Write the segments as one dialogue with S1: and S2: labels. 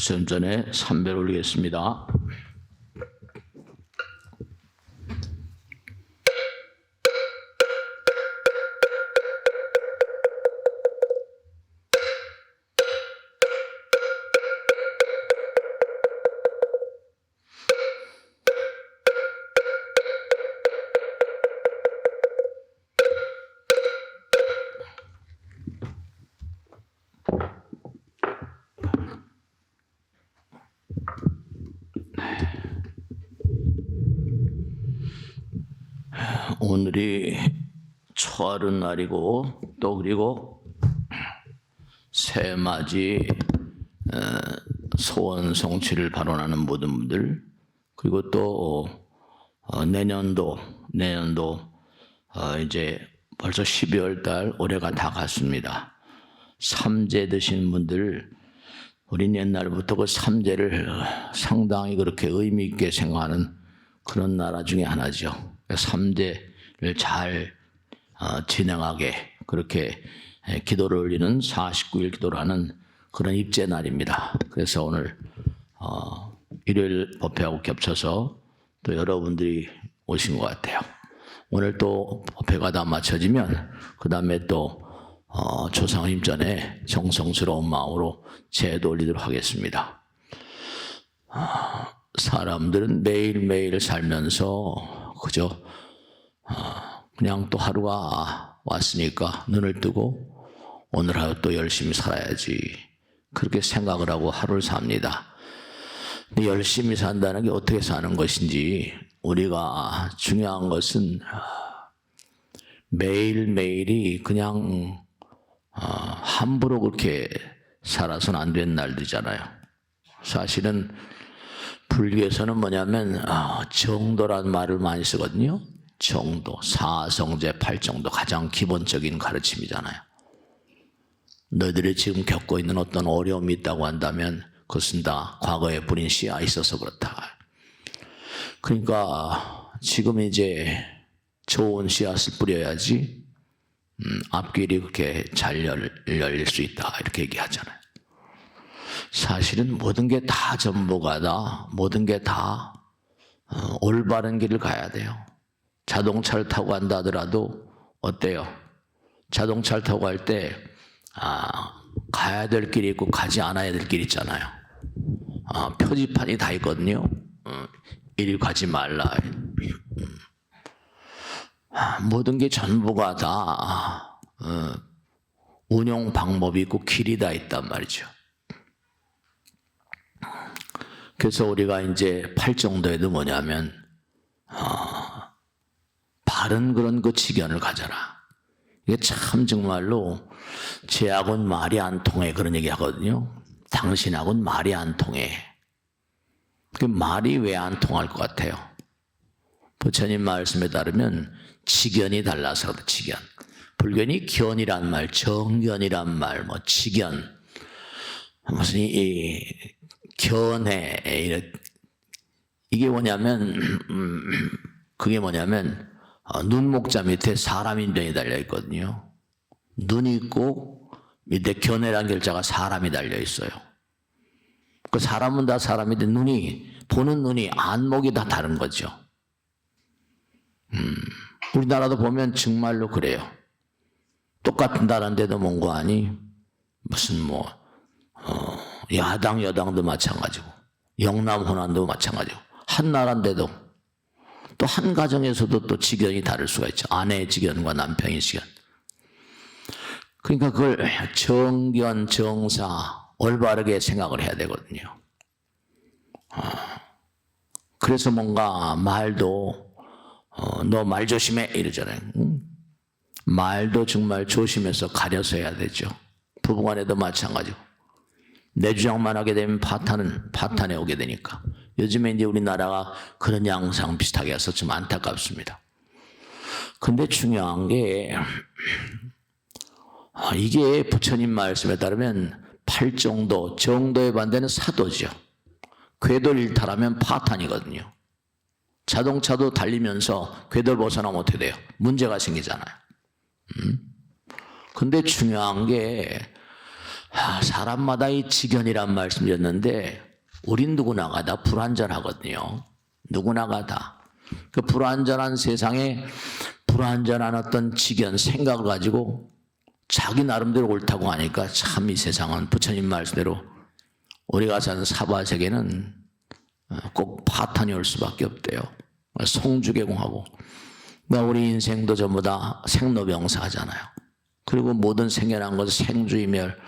S1: 부처님 전에 삼배를 올리겠습니다. 오늘이 초하루 날이고 또 그리고 새맞이 소원 성취를 발언하는 모든 분들, 그리고 또 내년도 이제 벌써 12월 달 올해가 다 갔습니다. 삼재 드신 분들, 우린 옛날부터 그 삼재를 상당히 그렇게 의미 있게 생각하는 그런 나라 중에 하나죠. 삼재를 잘 진행하게 그렇게 기도를 올리는 49일 기도를 하는 그런 입제 날입니다. 그래서 오늘 일요일 법회하고 겹쳐서 또 여러분들이 오신 것 같아요. 오늘 또 법회가 다 마쳐지면 그 다음에 또 조상님 전에 정성스러운 마음으로 제도 올리도록 하겠습니다. 사람들은 매일매일 살면서 그저 그냥 또 하루가 왔으니까 눈을 뜨고 오늘 하루 또 열심히 살아야지 그렇게 생각을 하고 하루를 삽니다. 근데 열심히 산다는 게 어떻게 사는 것인지, 우리가 중요한 것은 매일매일이 그냥 함부로 그렇게 살아서는 안 되는 날들이잖아요. 사실은 불교에서는 뭐냐면 정도란 말을 많이 쓰거든요. 정도, 사성제, 팔정도, 가장 기본적인 가르침이잖아요. 너희들이 지금 겪고 있는 어떤 어려움이 있다고 한다면 그것은 다 과거에 뿌린 씨가 있어서 그렇다. 그러니까 지금 이제 좋은 씨앗을 뿌려야지 앞길이 그렇게 잘 열릴 수 있다, 이렇게 얘기하잖아요. 사실은 모든 게 다 전부가다. 모든 게 다 올바른 길을 가야 돼요. 자동차를 타고 간다 하더라도 어때요? 자동차를 타고 갈 때 가야 될 길이 있고 가지 않아야 될 길이 있잖아요. 표지판이 다 있거든요. 이리 가지 말라. 모든 게 전부가 다 운용 방법이 있고 길이 다 있단 말이죠. 그래서 우리가 이제 팔정도에도 뭐냐면 바른 그런 그 지견을 가져라. 이게 참 정말로 쟤하고는 말이 안 통해, 그런 얘기 하거든요. 당신하고는 말이 안 통해. 그 말이 왜 안 통할 것 같아요? 부처님 말씀에 따르면 지견이 달라서 그렇다. 지견. 불교니 견이란 말, 정견이란 말, 뭐 지견, 무슨 이 견해, 이게 뭐냐면 그게 뭐냐면 눈목자 밑에 사람 인정이 달려 있거든요. 눈이 있고 밑에 견해란 글자가 사람이 달려 있어요. 그 사람은 다 사람인데 보는 눈이 안목이 다 다른 거죠. 우리나라도 보면 정말로 그래요. 똑같은 나라인데도 뭔가 아니 무슨 야당 여당도 마찬가지고 영남 호남도 마찬가지고, 한 나라인데도 또 한 가정에서도 또 지견이 다를 수가 있죠. 아내의 지견과 남편의 지견. 그러니까 그걸 정견, 정사 올바르게 생각을 해야 되거든요. 그래서 뭔가 말도 너 말 조심해 이러잖아요. 말도 정말 조심해서 가려서 해야 되죠. 부부간에도 마찬가지고. 내 주장만 하게 되면 파탄에 오게 되니까. 요즘에 이제 우리나라가 그런 양상 비슷하게 해서 좀 안타깝습니다. 근데 중요한 게 이게 부처님 말씀에 따르면 팔정도, 정도의 반대는 사도죠. 궤도를 일탈하면 파탄이거든요. 자동차도 달리면서 궤도를 벗어나면 어떻게 돼요? 문제가 생기잖아요. 근데 중요한 게 사람마다 이 지견이란 말씀이었는데 우린 누구나가 다 불완전하거든요. 누구나가 다. 그 불완전한 세상에 불완전한 어떤 지견, 생각을 가지고 자기 나름대로 옳다고 하니까 참 이 세상은 부처님 말씀대로 우리가 사는 사바세계는 꼭 파탄이 올 수밖에 없대요. 성주개공하고 우리 인생도 전부 다 생로병사 하잖아요. 그리고 모든 생겨난 것은 생주이멸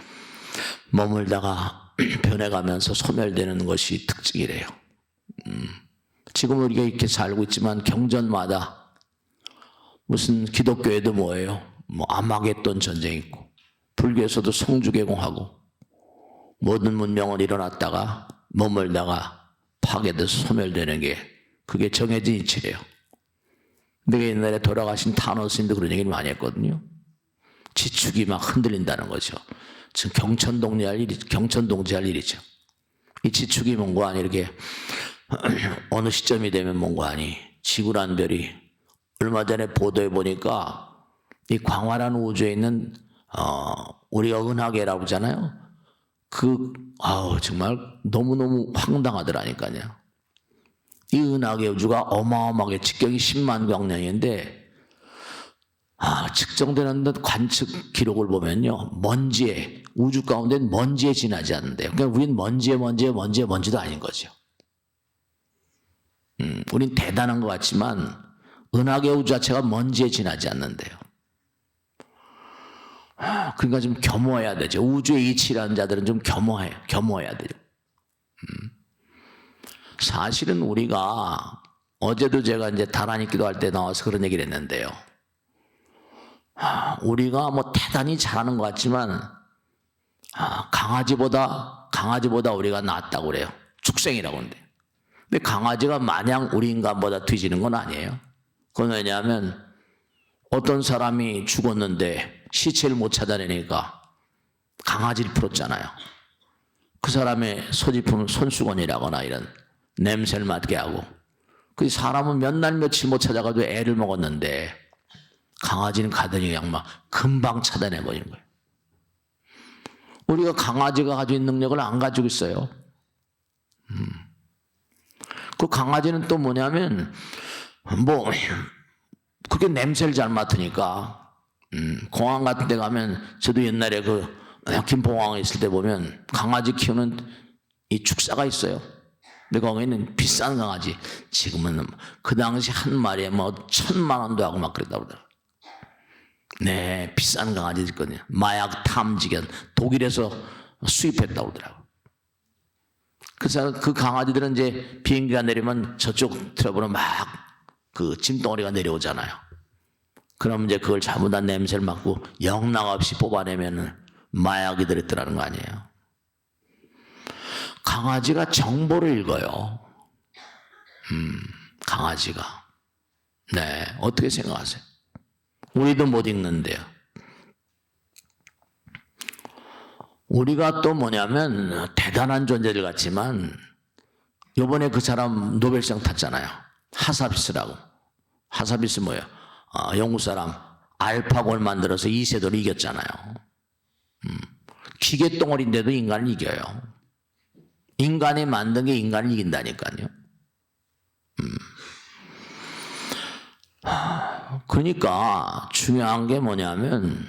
S1: 머물다가 변해가면서 소멸되는 것이 특징이래요. 지금 우리가 이렇게 살고 있지만 경전마다 무슨 기독교에도 뭐예요? 뭐 아마겟돈 전쟁 있고 불교에서도 성주개공하고 모든 문명은 일어났다가 머물다가 파괴돼서 소멸되는 게 그게 정해진 이치래요. 내가 옛날에 돌아가신 타노스님도 그런 얘기를 많이 했거든요. 지축이 막 흔들린다는 거죠. 지금 경천동지할 일이죠. 이 지축이 뭔고 아니 이렇게 어느 시점이 되면 뭔고 아니 지구란 별이 얼마 전에 보도해 보니까 이 광활한 우주에 있는 우리가 은하계라고 하잖아요. 정말 너무너무 황당하더라니까요. 이 은하계 우주가 어마어마하게 직경이 10만 광년인데 측정되는 관측 기록을 보면요. 먼지에 우주 가운데 먼지에 지나지 않는데요. 그러니까 우린 먼지도 아닌 거죠. 우린 대단한 것 같지만 은하계 우주 자체가 먼지에 지나지 않는데요. 그러니까 좀 겸허해야 되죠. 우주의 이치라는 자들은 좀 겸허해야 되죠. 사실은 우리가 어제도 제가 이제 다란히 기도할 때 나와서 그런 얘기를 했는데요. 우리가 뭐 대단히 잘하는 것 같지만 강아지보다 우리가 낫다고 그래요. 축생이라고 하는데. 근데 강아지가 마냥 우리 인간보다 뒤지는 건 아니에요. 그건 왜냐하면 어떤 사람이 죽었는데 시체를 못 찾아내니까 강아지를 풀었잖아요. 그 사람의 소지품은 손수건이라거나 이런 냄새를 맡게 하고 그 사람은 몇 날 며칠 못 찾아가도 애를 먹었는데 강아지는 가더니 그냥 막 금방 찾아내버리는 거예요. 우리가 강아지가 가지고 있는 능력을 안 가지고 있어요. 그 강아지는 또 뭐냐면 그렇게 냄새를 잘 맡으니까 공항 같은 데 가면 저도 옛날에 김포공항에 있을 때 보면 강아지 키우는 이 축사가 있어요. 근데 거기는 비싼 강아지 지금은 그 당시 한 마리에 1,000만 원도 하고 막 그랬다고 그러더라고요. 네, 비싼 강아지들 있거든요. 마약 탐지견 독일에서 수입했다고 그러더라고요. 그래서 그 강아지들은 이제 비행기가 내리면 저쪽 트러블은 막 그 짐덩어리가 내려오잖아요. 그럼 이제 그걸 전부 다 냄새를 맡고 영락 없이 뽑아내면 마약이 들었더라는 거 아니에요. 강아지가 정보를 읽어요. 강아지가. 네, 어떻게 생각하세요? 우리도 못 읽는데요. 우리가 또 뭐냐면 대단한 존재들 같지만 이번에 그 사람 노벨상 탔잖아요. 하사비스라고. 하사비스 뭐예요? 영국 사람 알파고를 만들어서 이세돌을 이겼잖아요. 기계 덩어리인데도 인간을 이겨요. 인간이 만든 게 인간을 이긴다니까요. 그러니까 중요한 게 뭐냐면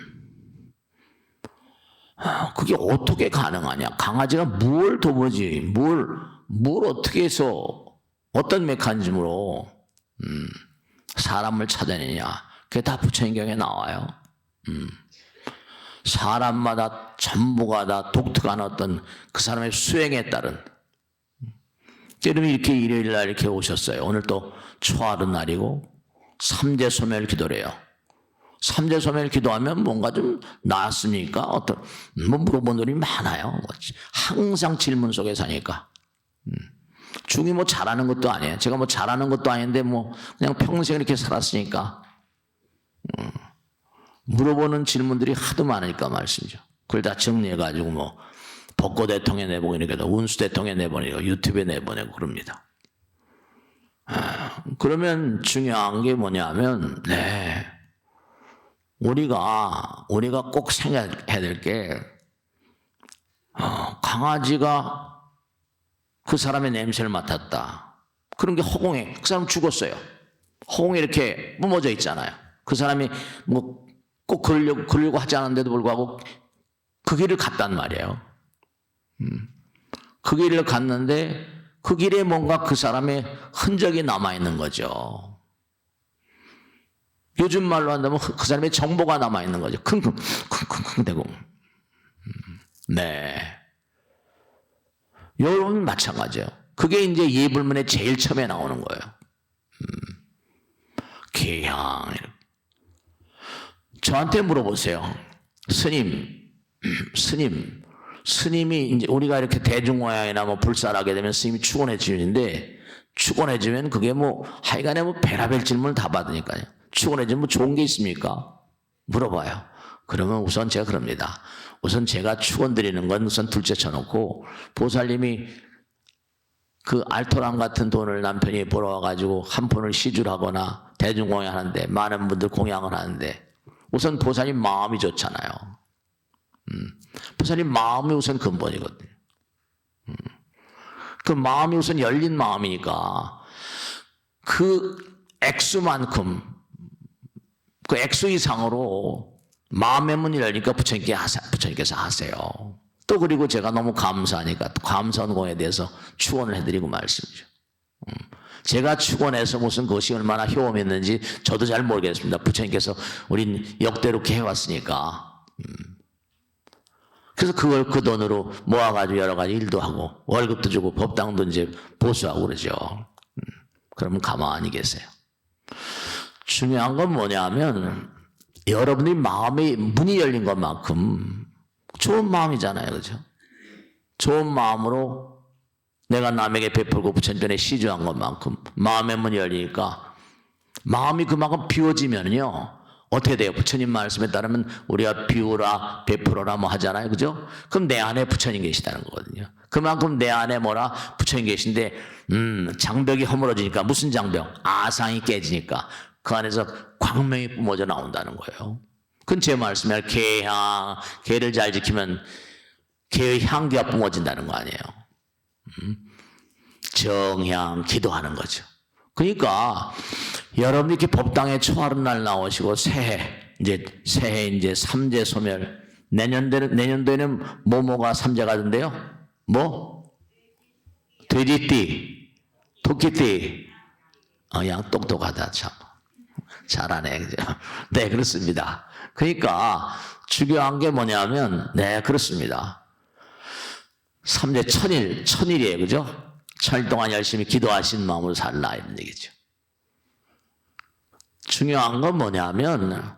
S1: 그게 어떻게 가능하냐. 강아지가 뭘 도무지 뭘 어떻게 해서 어떤 메커니즘으로 사람을 찾아내냐. 그게 다 부처님경에 나와요. 사람마다 전부가 다 독특한 어떤 그 사람의 수행에 따른. 여러분이 이렇게 일요일 날 이렇게 오셨어요. 오늘 또 초하루 날이고 삼재 소멸 기도래요. 삼재 소멸 기도하면 뭔가 좀 나았습니까? 물어본 분이 많아요. 항상 질문 속에 사니까. 중이 잘하는 것도 아니에요. 제가 잘하는 것도 아닌데 그냥 평생 이렇게 살았으니까. 물어보는 질문들이 하도 많으니까 말씀이죠. 그걸 다 정리해가지고 벚꽃 대통에 내보고 이렇게 운수 대통에 내보내고 유튜브에 내보내고 그럽니다. 그러면 중요한 게 뭐냐면, 우리가 꼭 생각해야 될 게 강아지가 그 사람의 냄새를 맡았다. 그런 게 허공에, 그 사람 죽었어요. 허공에 이렇게 뿜어져 있잖아요. 그 사람이 뭐 꼭 그러려고 하지 않았는데도 불구하고 그 길을 갔단 말이에요. 그 길을 갔는데 그 길에 뭔가 그 사람의 흔적이 남아있는 거죠. 요즘 말로 한다면 그 사람의 정보가 남아있는 거죠. 킁킁킁킁 대고. 네. 여러분 마찬가지예요. 그게 이제 예불문에 제일 처음에 나오는 거예요. 개향. 저한테 물어보세요. 스님이 이제 우리가 이렇게 대중모양이나 뭐 불살하게 되면 스님이 축원해 주는데, 축원해 주면 그게 뭐 하여간에 뭐 별의별 질문을 다 받으니까요. 축원해 주면 뭐 좋은 게 있습니까? 물어봐요. 그러면 우선 제가 그럽니다. 우선 제가 축원 드리는 건 우선 둘째 쳐놓고, 보살님이 그 알토란 같은 돈을 남편이 벌어와가지고 한 푼을 시주하거나 대중공양하는데, 많은 분들 공양을 하는데, 우선 보살님 마음이 좋잖아요. 보살님 마음이 우선 근본이거든요. 그 마음이 우선 열린 마음이니까 그 액수만큼, 그 액수 이상으로 마음의 문이 열리니까 부처님께서 하세요. 또 그리고 제가 너무 감사하니까 또 감사원공에 대해서 축원을 해드리고 말씀이죠. 제가 축원해서 무슨 그것이 얼마나 효험이 있는지 저도 잘 모르겠습니다. 부처님께서 우린 역대롭게 해왔으니까. 그래서 그걸 그 돈으로 모아가지고 여러 가지 일도 하고 월급도 주고 법당도 이제 보수하고 그러죠. 그러면 가만히 계세요. 중요한 건 뭐냐면 여러분이 마음의 문이 열린 것만큼 좋은 마음이잖아요. 그죠? 좋은 마음으로 내가 남에게 베풀고 부처님께 시주한 것만큼 마음의 문이 열리니까 마음이 그만큼 비워지면요. 어떻게 돼요? 부처님 말씀에 따르면 우리가 비우라, 베풀어라 뭐 하잖아요. 그죠? 그럼 내 안에 부처님 계시다는 거거든요. 그만큼 내 안에 뭐라? 부처님 계신데, 장벽이 허물어지니까 무슨 장벽? 아상이 깨지니까 그 안에서 광명이 뿜어져 나온다는 거예요. 그건 제 말씀에 개향, 개를 잘 지키면 개의 향기가 뿜어진다는 거 아니에요. 정향, 기도하는 거죠. 그러니까 여러분이 이렇게 법당에 초하루 날 나오시고 새해 이제 삼재 소멸, 내년도에는 뭐가 삼재가 된대요? 뭐? 돼지띠, 토끼띠. 양 똑똑하다 참. 잘하네, 그죠? 네, 그렇습니다. 그러니까 중요한 게 뭐냐면, 네, 그렇습니다. 삼재 천일이에요, 그죠? 천일 동안 열심히 기도하신 마음으로 살라 이런 얘기죠. 중요한 건 뭐냐면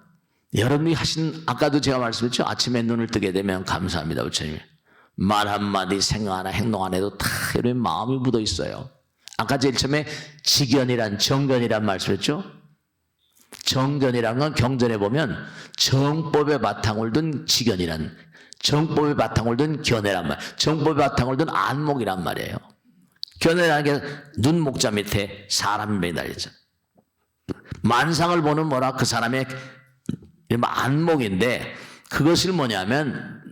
S1: 여러분이 하신, 아까도 제가 말씀했죠. 아침에 눈을 뜨게 되면 감사합니다 부처님. 말 한마디 생각 하나 행동 안에도 다 여러분 마음이 묻어 있어요. 아까 제일 처음에 정견이란 말씀했죠. 정견이란 건 경전에 보면 정법의 바탕을 둔 지견이란, 정법의 바탕을 둔 견해란 말, 정법의 바탕을 둔 안목이란 말이에요. 견해라는 게 눈 목자 밑에 사람이 매달리죠. 만상을 보는 뭐라 그 사람의 안목인데 그것을 뭐냐면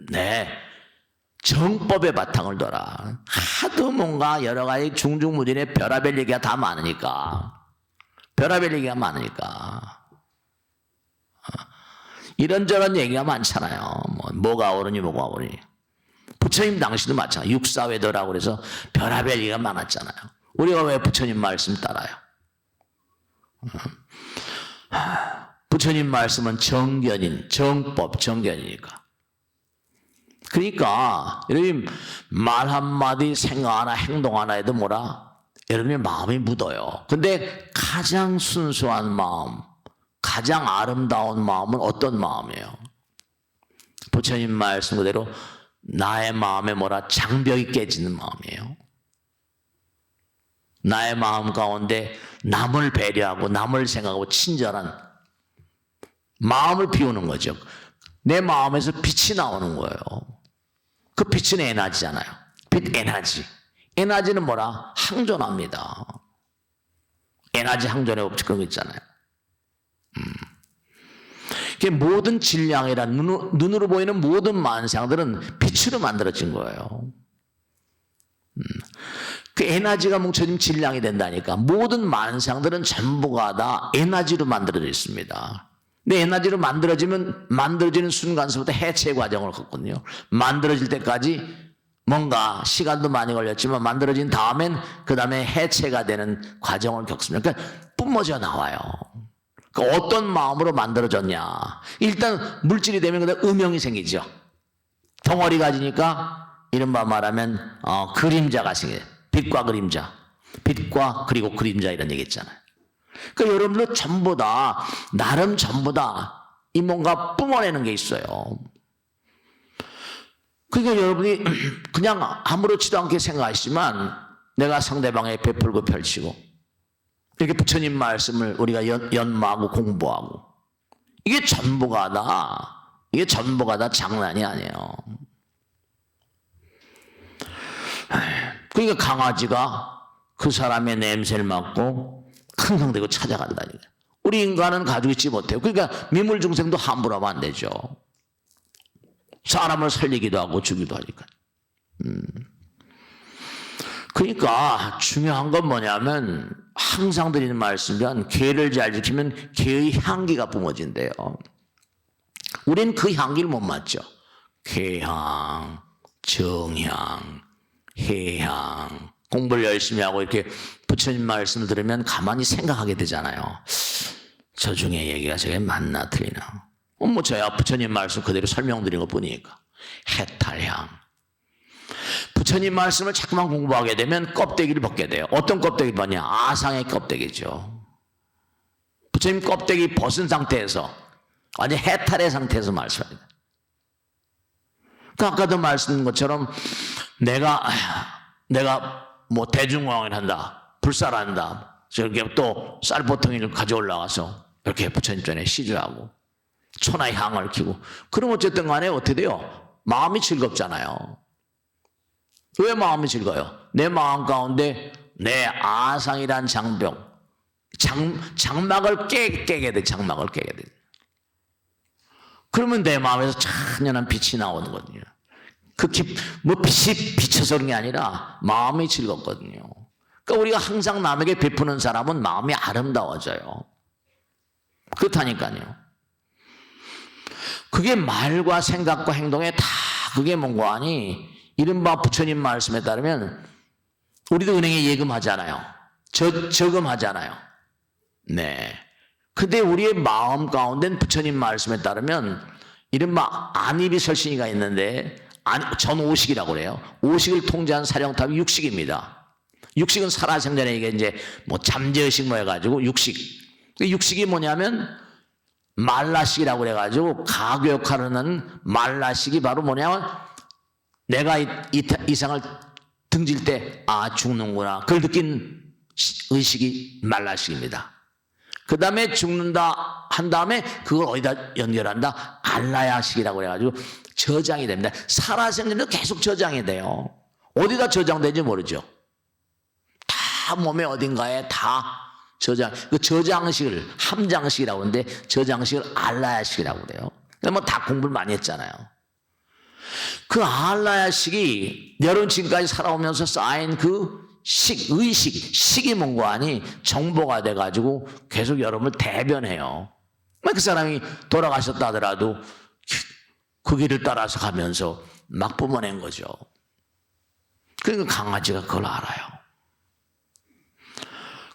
S1: 정법의 바탕을 둬라. 하도 뭔가 여러 가지 중중무진의 별의별 얘기가 다 많으니까 이런저런 얘기가 많잖아요. 뭐가 옳으니 뭐가 옳으니. 부처님 당시도 마찬가지. 육사외도라고 그래서 별의별 얘기가 많았잖아요. 우리가 왜 부처님 말씀 따라요? 부처님 말씀은 정견이니까. 그러니까 여러분 말 한마디 생각 하나 행동 하나 해도 여러분의 마음이 묻어요. 근데 가장 순수한 마음, 가장 아름다운 마음은 어떤 마음이에요? 부처님 말씀 그대로 나의 마음에 장벽이 깨지는 마음이에요. 나의 마음 가운데 남을 배려하고 남을 생각하고 친절한 마음을 비우는 거죠. 내 마음에서 빛이 나오는 거예요. 그 빛은 에너지잖아요. 빛 에너지. 에너지는 항존합니다. 에너지 항존의 법칙 그런 거 있잖아요. 모든 질량이란 눈으로 보이는 모든 만상들은 빛으로 만들어진 거예요. 그 에너지가 뭉쳐지면 질량이 된다니까. 모든 만상들은 전부가 다 에너지로 만들어져 있습니다. 근데 에너지로 만들어지는 순간서부터 해체 과정을 걷거든요. 만들어질 때까지 뭔가 시간도 많이 걸렸지만 만들어진 다음엔 그 다음에 해체가 되는 과정을 겪습니다. 그러니까 뿜어져 나와요. 그러니까 어떤 마음으로 만들어졌냐. 일단 물질이 되면 그다음 음영이 생기죠. 덩어리가 지니까 이른바 말하면 그림자가 생겨요. 빛과 그림자. 빛과 그리고 그림자 이런 얘기 있잖아요. 그러니까 여러분들 전부 다 나름 전부 다 이 뭔가 뿜어내는 게 있어요. 그러니까 여러분이 그냥 아무렇지도 않게 생각하시지만 내가 상대방에 베풀고 펼치고 이렇게 부처님 말씀을 우리가 연마하고 공부하고 이게 전부가 다 장난이 아니에요. 그러니까 강아지가 그 사람의 냄새를 맡고 킁킁대고 찾아간다니까. 우리 인간은 가지고 있지 못해요. 그러니까 미물 중생도 함부로 하면 안 되죠. 사람을 살리기도 하고 주기도 하니까. 그러니까 중요한 건 뭐냐면 항상 드리는 말씀은 개를 잘 지키면 개의 향기가 뿜어진대요. 우린 그 향기를 못 맡죠. 개향, 정향, 해향. 공부를 열심히 하고 이렇게 부처님 말씀을 들으면 가만히 생각하게 되잖아요. 저 중에 얘기가 저게 맞나 틀리나. 뭐 저야 부처님 말씀 그대로 설명드린 것 뿐이니까. 해탈향. 부처님 말씀을 자꾸만 공부하게 되면 껍데기를 벗게 돼요. 어떤 껍데기 벗냐? 아상의 껍데기죠. 부처님 껍데기 벗은 상태에서 완전 해탈의 상태에서 말씀합니다. 그러니까 아까도 말씀드린 것처럼 내가 뭐 대중왕을 한다, 불살한다, 저렇게 또 쌀보통이를 가져 올라가서 이렇게 부처님 전에 시주하고 천하의 향을 키고 그럼 어쨌든 간에 어떻게 돼요? 마음이 즐겁잖아요. 왜 마음이 즐거워요? 내 마음 가운데 내 아상이란 장벽, 장막을 깨게 돼. 장막을 깨게 돼. 그러면 내 마음에서 찬연한 빛이 나오는 거거든요. 뭐 빛이 비쳐서 그런 게 아니라 마음이 즐겁거든요. 그러니까 우리가 항상 남에게 베푸는 사람은 마음이 아름다워져요. 그렇다니까요. 그게 말과 생각과 행동에 다 그게 뭔가 하니 이른바 부처님 말씀에 따르면 우리도 은행에 예금하잖아요. 저금하잖아요. 네. 근데 우리의 마음 가운데는 부처님 말씀에 따르면 이른바 안입이 설신이가 있는데 전오식이라고 그래요. 오식을 통제한 사령탑이 육식입니다. 육식은 살아생전에 이게 이제 뭐 잠재의식 뭐 해가지고 육식. 육식이 뭐냐면 말라식이라고 그래가지고 가교 역할을 하는 말라식이 바로 뭐냐면 내가 이 상을 등질 때 죽는구나. 그걸 느낀 의식이 말라식입니다. 그 다음에 죽는다 한 다음에 그걸 어디다 연결한다? 알라야식이라고 해가지고 저장이 됩니다. 살아생전에도 계속 저장이 돼요. 어디다 저장되는지 모르죠. 다 몸의 어딘가에 다 그 저장식을 함장식이라고 하는데 저장식을 알라야식이라고 그래요. 뭐 다 공부를 많이 했잖아요. 그 알라야식이 여러분 지금까지 살아오면서 쌓인 그 식이 뭔가 하니 정보가 돼가지고 계속 여러분을 대변해요. 그 사람이 돌아가셨다 하더라도 그 길을 따라서 가면서 막 뿜어낸 거죠. 그러니까 강아지가 그걸 알아요.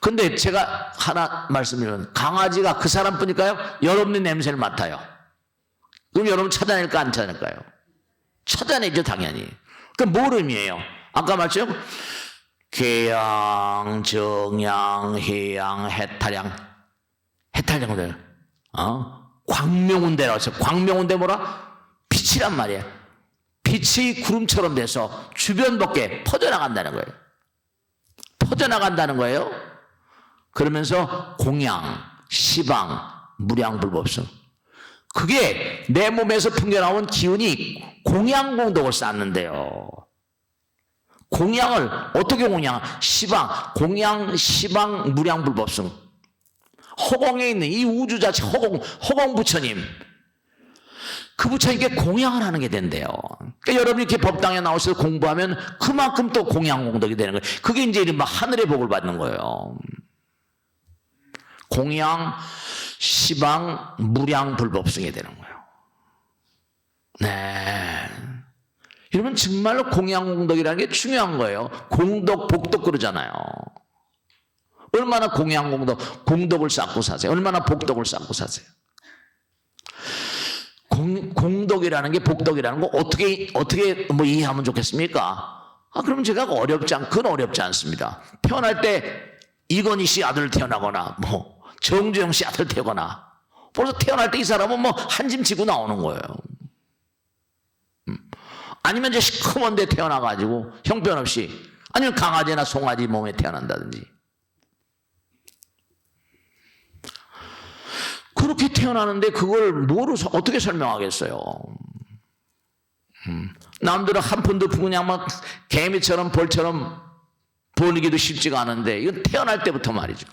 S1: 근데 제가 하나 말씀드리면 강아지가 그 사람뿐일까요? 여러분의 냄새를 맡아요. 그럼 여러분 찾아낼까 안 찾아낼까요? 찾아내죠 당연히. 그럼 뭘 의미해요? 아까 말했죠? 개양, 정양, 해양, 해탈양. 해탈양들 광명운대라고 해서 광명운대 뭐라? 빛이란 말이에요. 빛이 구름처럼 돼서 주변 밖에 퍼져나간다는 거예요. 퍼져나간다는 거예요. 그러면서 공양, 시방, 무량불법성. 그게 내 몸에서 풍겨나온 기운이 공양공덕을 쌓는데요. 공양을 어떻게 시방, 공양, 시방, 무량불법성. 허공에 있는 이 우주 자체 허공 부처님. 그 부처님께 공양을 하는 게 된대요. 그러니까 여러분이 이렇게 법당에 나오셔서 공부하면 그만큼 또 공양공덕이 되는 거예요. 그게 이제 이른바 하늘의 복을 받는 거예요. 공양, 시방, 무량, 불법승이 되는 거예요. 네. 여러분 정말로 공양공덕이라는 게 중요한 거예요. 공덕, 복덕 그러잖아요. 얼마나 공양공덕, 공덕을 쌓고 사세요. 얼마나 복덕을 쌓고 사세요. 공덕이라는 게 복덕이라는 거 어떻게 뭐 이해하면 좋겠습니까? 그럼 제가 그건 어렵지 않습니다. 태어날 때 이건희 씨 아들 태어나거나 뭐 정주영 씨 아들 태어나거나 벌써 태어날 때 이 사람은 뭐 한 짐 지고 나오는 거예요. 아니면 이제 시커먼 데 태어나가지고 형편없이 아니면 강아지나 송아지 몸에 태어난다든지 그렇게 태어나는데 그걸 뭐로 어떻게 설명하겠어요? 남들은 한 푼도 그냥 막 개미처럼 벌처럼 버리기도 쉽지가 않은데 이건 태어날 때부터 말이죠.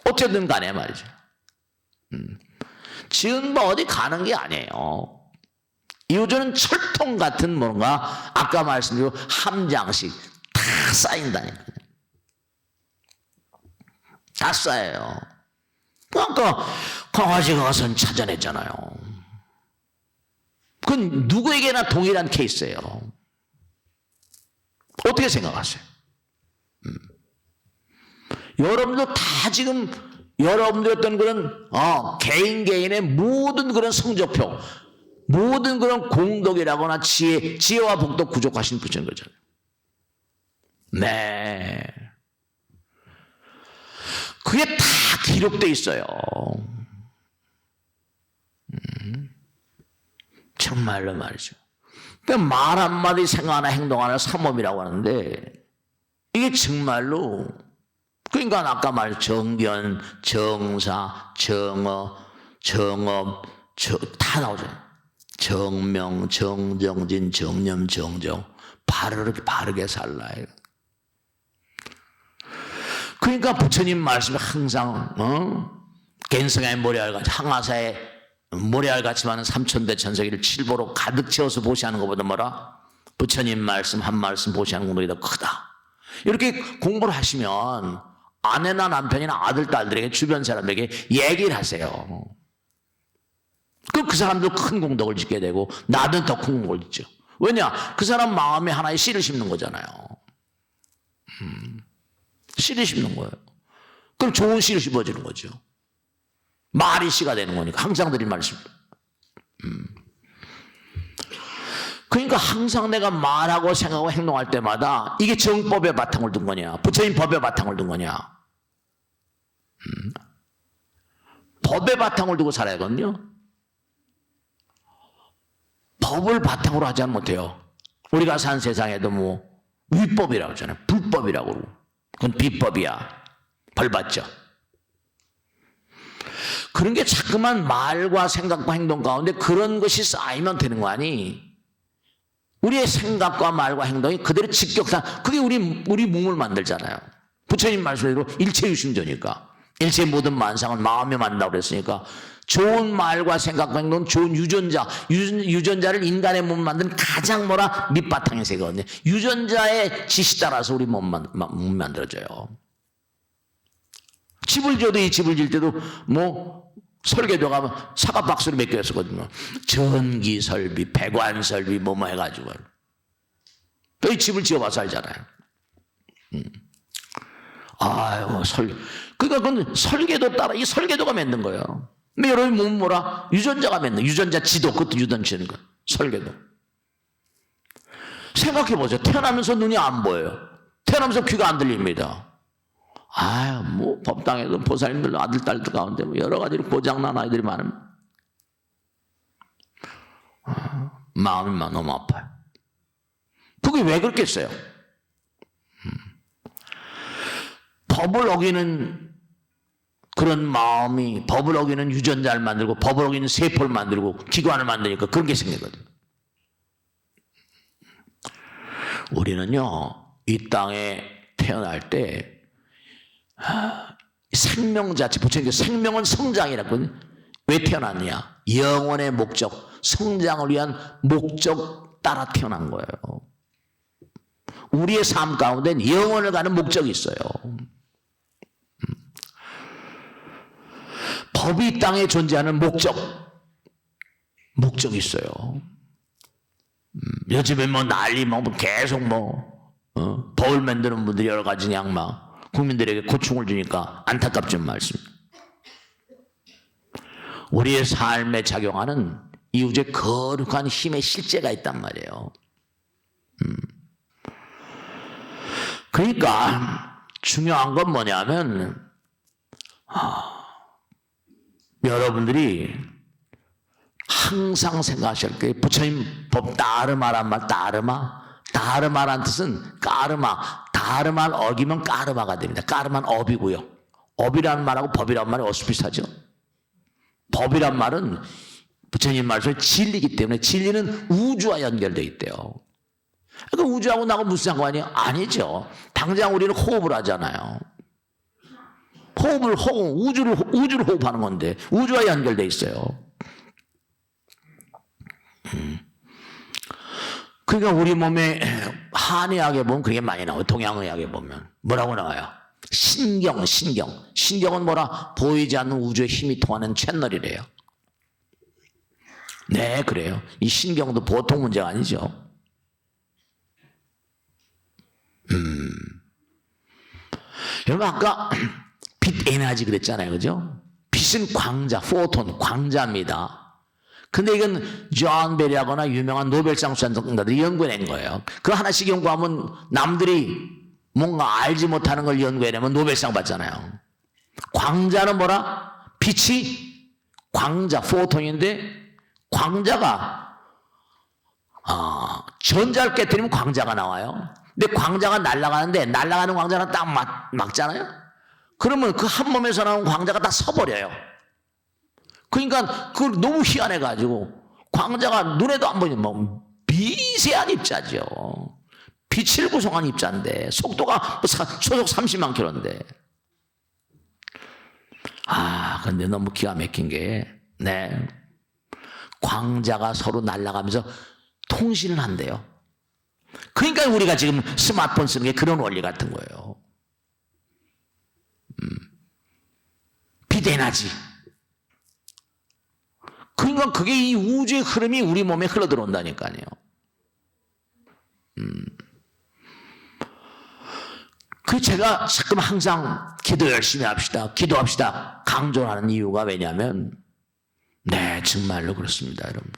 S1: 어쨌든 간에 말이죠. 지금 뭐 어디 가는 게 아니에요. 이 우주는 철통 같은 뭔가 아까 말씀드린 함장식 다 쌓인다니까요. 다 쌓여요. 그러니까 강아지가 가서는 찾아냈잖아요. 그건 누구에게나 동일한 케이스예요. 어떻게 생각하세요? 여러분도 다 지금 여러분들 어떤 그런 개인의 모든 그런 성적표 모든 그런 공덕이라거나 지혜와 복덕 부족하신 분인 거잖아요. 네. 그게 다 기록되어 있어요. 정말로 말이죠. 그러니까 말 한마디 생각 하나 행동 하나 삼업이라고 하는데 이게 정말로 그러니까 아까 말 정견, 정사, 정어, 정업 다 나오잖아요. 정명, 정정진, 정념, 정정 바르게 살라요. 그러니까 부처님 말씀이 항상 갠성의 모래알같이 항아사의 모래알같이 많은 삼천대 천세기를 칠보로 가득 채워서 보시하는 것보다 뭐라? 부처님 말씀 한 말씀 보시하는 공덕이 더 크다. 이렇게 공부를 하시면 아내나 남편이나 아들, 딸들에게 주변 사람에게 얘기를 하세요. 그럼 그 사람도 큰 공덕을 짓게 되고 나도 더 큰 공덕을 짓죠. 왜냐? 그 사람 마음에 하나의 씨를 심는 거잖아요. 씨를 심는 거예요. 그럼 좋은 씨를 심어주는 거죠. 말이 씨가 되는 거니까 항상 드린 말씀. 그러니까 항상 내가 말하고 생각하고 행동할 때마다 이게 정법의 바탕을 둔 거냐 부처님 법의 바탕을 둔 거냐 법의 바탕을 두고 살아야 하거든요. 법을 바탕으로 하지 못해요. 우리가 산 세상에도 뭐 위법이라고 하잖아요. 불법이라고 그러고 그건 비법이야. 벌 받죠. 그런 게 자꾸만 말과 생각과 행동 가운데 그런 것이 쌓이면 되는 거 아니? 우리의 생각과 말과 행동이 그대로 직격상 그게 우리 몸을 만들잖아요. 부처님 말씀대로 일체유심조니까 일체 모든 만상은 마음에 만든다고 그랬으니까 좋은 말과 생각과 행동은 좋은 유전자를 인간의 몸을 만드는 가장 밑바탕의 세거든요. 유전자의 지시 따라서 우리 몸 만들어져요. 집을 지어도 이 집을 지을 때도 뭐 설계도 가면 사과박스로 몇 개가 쓰거든요. 전기 설비, 배관 설비 뭐뭐 해가지고 또 이 집을 지어봐서 알잖아요. 아유 그러니까 그건 설계도 따라 이 설계도가 만든 거예요. 근데 여러분 몸은 뭐라? 유전자가 만든 유전자 지도 그것도 유전자는 거 설계도. 생각해보세요. 태어나면서 눈이 안 보여요. 태어나면서 귀가 안 들립니다. 아유, 뭐, 법당에도 보살님들 아들, 딸들 가운데 뭐 여러 가지로 고장난 아이들이 많으면, 마음이 너무 아파요. 그게 왜 그렇겠어요? 법을 어기는 그런 마음이, 법을 어기는 유전자를 만들고, 법을 어기는 세포를 만들고, 기관을 만드니까 그런 게 생기거든요. 우리는요, 이 땅에 태어날 때, 생명 자체, 부처님께 생명은 성장이라거든요. 왜 태어났냐? 영원의 목적, 성장을 위한 목적 따라 태어난 거예요. 우리의 삶 가운데는 영원을 가는 목적이 있어요. 법이 이 땅에 존재하는 목적이 있어요. 요즘에 뭐 난리 계속 법을 만드는 분들이 여러 가지 그냥 막 국민들에게 고충을 주니까 안타깝지만 말씀. 우리의 삶에 작용하는 이 우주의 거룩한 힘의 실제가 있단 말이에요. 그러니까 중요한 건 뭐냐면 여러분들이 항상 생각하실 게 부처님 법 따르마란 말 따르마란 뜻은 까르마, 다르마를 어기면 까르마가 됩니다. 까르마는 업이고요. 업이라는 말하고 법이라는 말이 어수 비슷하죠. 법이란 말은 부처님 말씀에 진리이기 때문에 진리는 우주와 연결되어 있대요. 그러니까 우주하고 나하고 무슨 상관이에요? 아니죠. 당장 우리는 호흡을 하잖아요. 우주를 호흡하는 건데 우주와 연결되어 있어요. 그러니까 우리 몸에 한의학에 보면 그게 많이 나와요. 동양의학에 보면 뭐라고 나와요? 신경은 뭐라? 보이지 않는 우주의 힘이 통하는 채널이래요. 네, 그래요. 이 신경도 보통 문제가 아니죠. 여러분 아까 빛 에너지 그랬잖아요. 그죠? 빛은 광자, 포톤, 광자입니다. 근데 이건 존 베리하거나 유명한 노벨상 수상자들이 연구해낸 거예요. 그 하나씩 연구하면 남들이 뭔가 알지 못하는 걸 연구해내면 노벨상 받잖아요. 광자는 뭐라? 빛이 광자, 포톤인데 광자가 전자를 깨뜨리면 광자가 나와요. 근데 광자가 날아가는데 날아가는 광자는 딱 막잖아요. 그러면 그 한 몸에서 나온 광자가 다 서버려요. 그러니까 그 너무 희한해가지고 광자가 눈에도 안 보이는 미세한 입자죠. 빛을 구성한 입자인데 속도가 초속 30만 킬로인데 근데 너무 기가 막힌 게 광자가 서로 날아가면서 통신을 한대요. 그러니까 우리가 지금 스마트폰 쓰는 게 그런 원리 같은 거예요. 빛 에너지. 그러니까 그게 이 우주의 흐름이 우리 몸에 흘러들어온다니까요. 그 제가 지금 항상 기도 열심히 합시다, 기도합시다 강조하는 이유가 왜냐하면 정말로 그렇습니다, 여러분.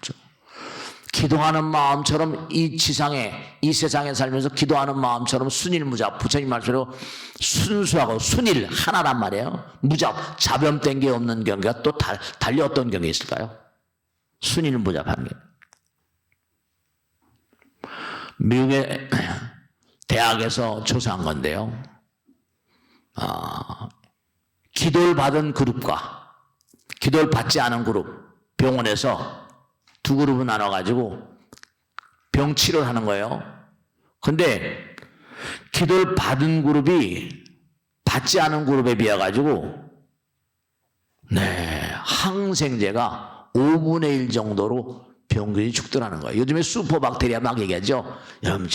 S1: 기도하는 마음처럼 이 세상에 살면서 기도하는 마음처럼 순일무잡, 부처님 말씀대로 순수하고 순일 하나란 말이에요. 무잡, 자변된 게 없는 경계가 또 달리 어떤 경계 있을까요? 순일무잡한 게. 미국의 대학에서 조사한 건데요. 기도를 받은 그룹과 기도를 받지 않은 그룹, 병원에서 두 그룹을 나눠가지고 병 치료를 하는 거예요. 근데 기도를 받은 그룹이 받지 않은 그룹에 비해가지고 항생제가 5분의 1 정도로 병균이 죽더라는 거예요. 요즘에 슈퍼박테리아 막 얘기하죠. 여러분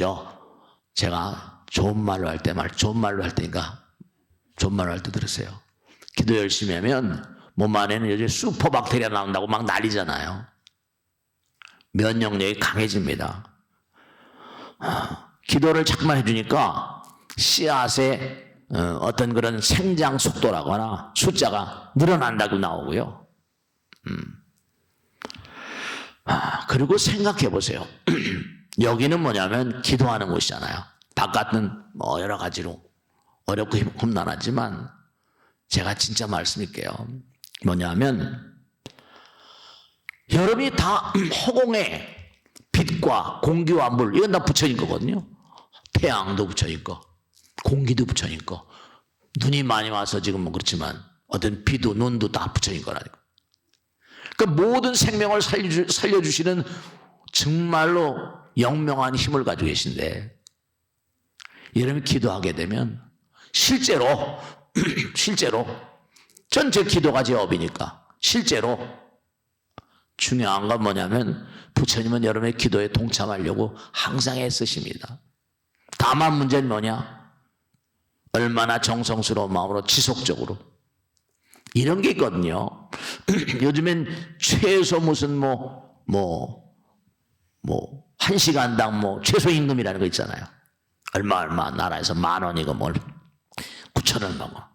S1: 제가 좋은 말로 할 테니까 좋은 말로 할 때 들으세요. 기도 열심히 하면 몸 안에는 요즘 슈퍼박테리아 나온다고 막 난리잖아요. 면역력이 강해집니다. 기도를 자꾸만 해주니까 씨앗의 어떤 그런 생장 속도라거나 숫자가 늘어난다고 나오고요. 그리고 생각해 보세요. 여기는 뭐냐면 기도하는 곳이잖아요. 바깥은 여러 가지로 어렵고 험난하지만 제가 진짜 말씀드릴게요. 뭐냐면 여러분이 다 허공에 빛과 공기와 물 이건 다 부처님 거거든요. 태양도 부처님 거, 공기도 부처님 거, 눈이 많이 와서 지금 그렇지만 어떤 비도 눈도 다 부처님 거라니까. 그 모든 생명을 살려주시는 정말로 영명한 힘을 가지고 계신데 여러분이 기도하게 되면 실제로 전체 기도가 제 업이니까 실제로 중요한 건 뭐냐면 부처님은 여러분의 기도에 동참하려고 항상 애쓰십니다. 다만 문제는 뭐냐? 얼마나 정성스러운 마음으로 지속적으로. 이런 게 있거든요. 요즘엔 최소 무슨 1시간당 최소임금이라는 거 있잖아요. 얼마 나라에서 10,000원이고 9,000원 먹어.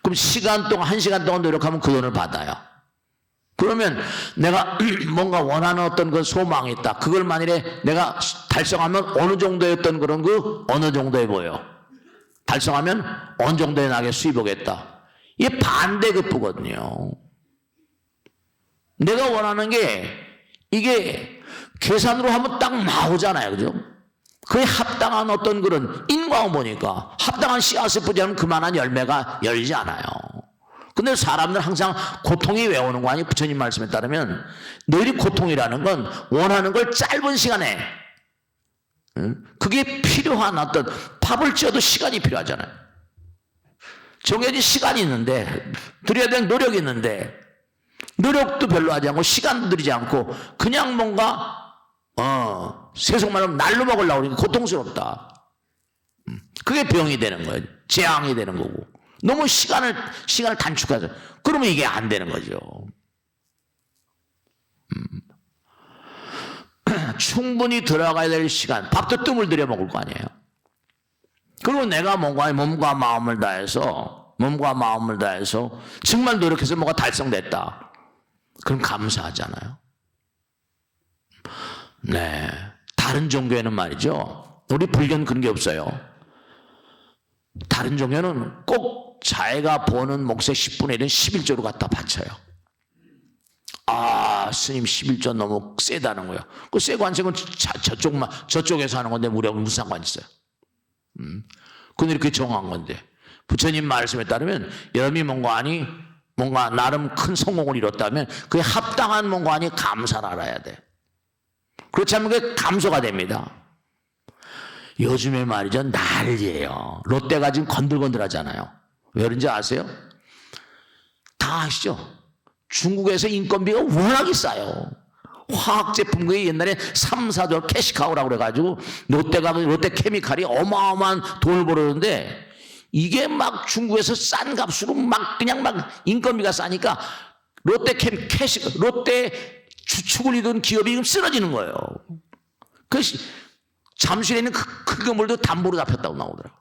S1: 그럼 1시간 동안 노력하면 그 돈을 받아요. 그러면 내가 뭔가 원하는 어떤 그 소망이 있다. 그걸 만일에 내가 달성하면 어느 정도였던 그런 어느 정도에 보여. 달성하면 어느 정도에 나게 수입 오겠다. 이게 반대급부거든요. 내가 원하는 게 이게 계산으로 하면 딱 나오잖아요. 그죠? 그에 합당한 어떤 그런 인과を보니까 합당한 씨앗을 뿌리지 않으면 그만한 열매가 열리지 않아요. 근데 사람들 항상 고통이 왜 오는 거 아니? 부처님 말씀에 따르면 너희 고통이라는 건 원하는 걸 짧은 시간에 그게 필요한 어떤 밥을 지어도 시간이 필요하잖아요. 정해진 시간이 있는데 들여야 되는 노력이 있는데 노력도 별로 하지 않고 시간도 들이지 않고 그냥 뭔가 세속말로 날로 먹으려고 그러니까 고통스럽다. 그게 병이 되는 거예요. 재앙이 되는 거고. 너무 시간을 단축하죠. 그러면 이게 안 되는 거죠. 충분히 들어가야 될 시간, 밥도 뜸을 들여 먹을 거 아니에요. 그리고 내가 몸과 마음을 다해서 정말 노력해서 뭐가 달성됐다. 그럼 감사하잖아요. 네. 다른 종교에는 말이죠. 우리 불교는 그런 게 없어요. 다른 종교는 꼭 자기가 버는 몫의 10분의 1은 11조로 갖다 바쳐요. 아, 스님 11조 너무 세다는 거예요. 그 세 관sek은 저쪽에서 하는 건데 우리하고 무슨 상관이 있어요? 근데 이렇게 정한 건데 부처님 말씀에 따르면 여러분이 뭔가 나름 큰 성공을 이뤘다면 그에 합당한 뭔가 아니 감사를 알아야 돼. 그렇지 않으면 그게 감소가 됩니다. 요즘에 말이죠 난리예요. 롯데가 지금 건들건들하잖아요. 왜 그런지 아세요? 다 아시죠? 중국에서 인건비가 워낙에 싸요. 화학제품 그게 옛날에 3, 4조 캐시카우라고 그래가지고 롯데 케미칼이 어마어마한 돈을 벌었는데 이게 막 중국에서 싼 값으로 그냥 인건비가 싸니까 롯데 주축을 이룬 기업이 지금 쓰러지는 거예요. 그 잠실에 있는 큰 건물도 담보로 잡혔다고 나오더라고요.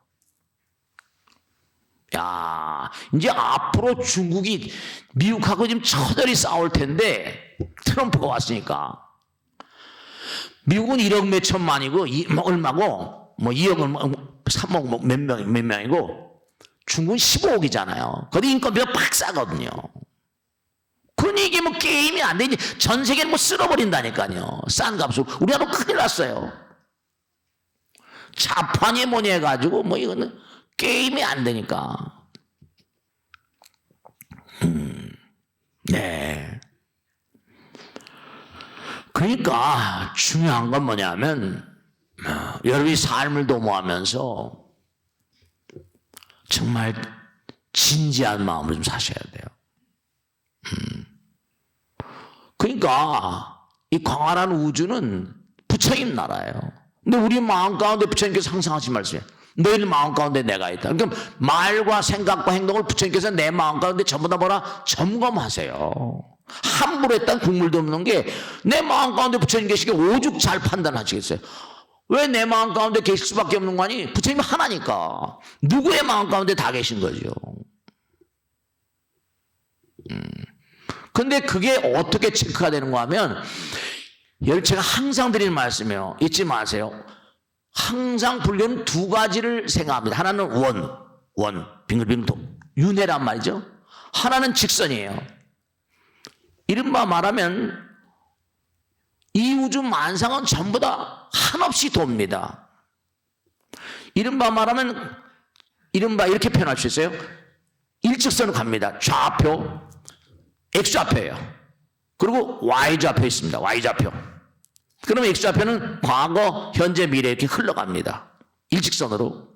S1: 야, 이제 앞으로 중국이 미국하고 지금 처절히 싸울 텐데 트럼프가 왔으니까 미국은 1억 몇 천만이고 얼마고 2억 3억 몇 명이고 중국은 15억이잖아요. 거기 인건비가 팍 싸거든요. 그러니 이게 게임이 안 되니 전 세계는 쓸어버린다니까요. 싼 값으로. 우리나라 큰일 났어요. 자판이 뭐니 해가지고 이거는 게임이 안 되니까. 네. 그러니까 중요한 건 뭐냐면 여러분이 삶을 도모하면서 정말 진지한 마음으로 좀 사셔야 돼요. 그러니까 이 광활한 우주는 부처님 나라예요. 근데 우리 마음 가운데 부처님께서 항상 하신 말씀이에요. 너희들 마음 가운데 내가 있다. 그러니까 말과 생각과 행동을 부처님께서 내 마음 가운데 전부 다 점검하세요. 함부로 했던 국물도 없는 게 내 마음 가운데 부처님 계시게 오죽 잘 판단하시겠어요. 왜 내 마음 가운데 계실 수밖에 없는 거 아니? 부처님이 하나니까. 누구의 마음 가운데 다 계신 거죠. 근데 그게 어떻게 체크가 되는가 하면 제가 항상 드리는 말씀이에요. 잊지 마세요. 항상 불교는 두 가지를 생각합니다. 하나는 빙글빙글 윤회란 말이죠. 하나는 직선이에요. 이른바 말하면 이 우주 만상은 전부 다 한없이 돕니다. 이른바 말하면 이렇게 표현할 수 있어요. 일직선으로 갑니다. 좌표, X좌표예요. 그리고 Y좌표 있습니다. Y좌표. 그러면 X좌표는 과거, 현재, 미래 이렇게 흘러갑니다. 일직선으로.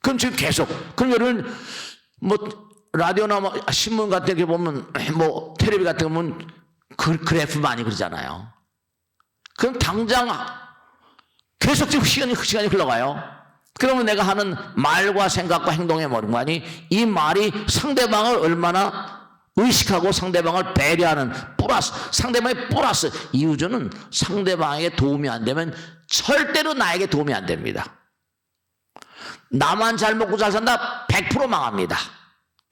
S1: 그럼 지금 계속. 그럼 여러분 라디오나 뭐 신문 같은 게 보면 뭐 텔레비 같은 거 보면 그래프 많이 그러잖아요. 그럼 당장 계속적으로 시간이 흘러가요. 그러면 내가 하는 말과 생각과 행동의 모습만이 이 말이 상대방을 얼마나 의식하고 상대방을 배려하는 플러스, 상대방의 플러스, 이 우주는 상대방에게 도움이 안 되면 절대로 나에게 도움이 안 됩니다. 나만 잘 먹고 잘 산다 100% 망합니다.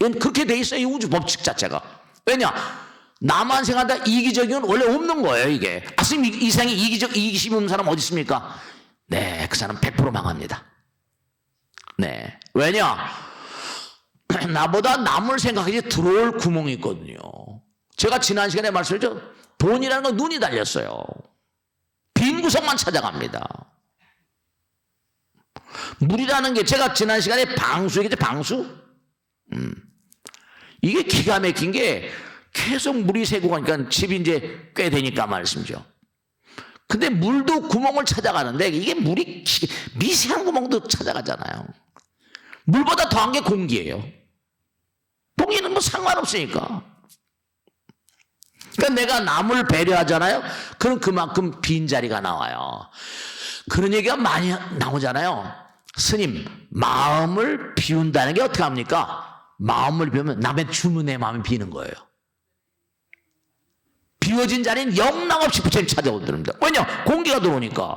S1: 이건 그렇게 돼 있어요. 이 우주 법칙 자체가. 왜냐? 나만 생각한다 이기적인 건 원래 없는 거예요. 이게. 선생님 이 세상에 이기심 없는 사람 어디 있습니까? 네, 그 사람 100% 망합니다. 네. 왜냐? 나보다 남을 생각하지 들어올 구멍이 있거든요. 제가 지난 시간에 말씀드렸죠. 돈이라는 건 눈이 달렸어요. 빈 구석만 찾아갑니다. 물이라는 게 제가 지난 시간에 방수 얘기했죠. 방수? 이게 기가 막힌 게 계속 물이 새고 가니까 집이 이제 꽤 되니까 말씀이죠. 근데 물도 구멍을 찾아가는데 이게 물이 미세한 구멍도 찾아가잖아요. 물보다 더한 게 공기예요. 공기는 뭐 상관없으니까. 그러니까 내가 남을 배려하잖아요. 그럼 그만큼 빈자리가 나와요. 그런 얘기가 많이 나오잖아요. 스님, 마음을 비운다는 게 어떻게 합니까? 마음을 비우면 남의 주문에 마음이 비는 거예요. 비워진 자리는 영락없이 부처님 찾아오더랍니다. 왜냐? 공기가 들어오니까.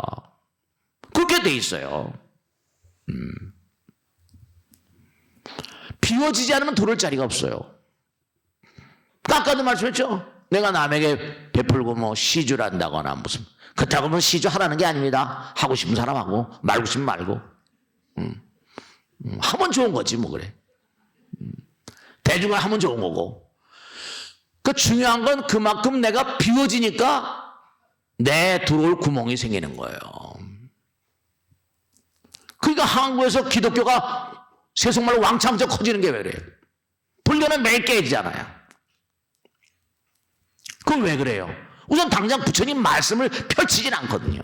S1: 그렇게 돼 있어요. 비워지지 않으면 들어올 자리가 없어요. 아까도 말씀했죠? 내가 남에게 베풀고 뭐 시주를 한다거나 무슨 그렇다고 뭐 시주 하라는 게 아닙니다. 하고 싶은 사람 하고 말고 싶으면 말고 하면 좋은 거지 뭐 그래. 대중을 하면 좋은 거고. 그 중요한 건 그만큼 내가 비워지니까 내 들어올 구멍이 생기는 거예요. 그러니까 한국에서 기독교가 세속말로 왕창 커지는 게 왜 그래요? 불교는 매일 깨지잖아요. 그건 왜 그래요? 우선 당장 부처님 말씀을 펼치진 않거든요.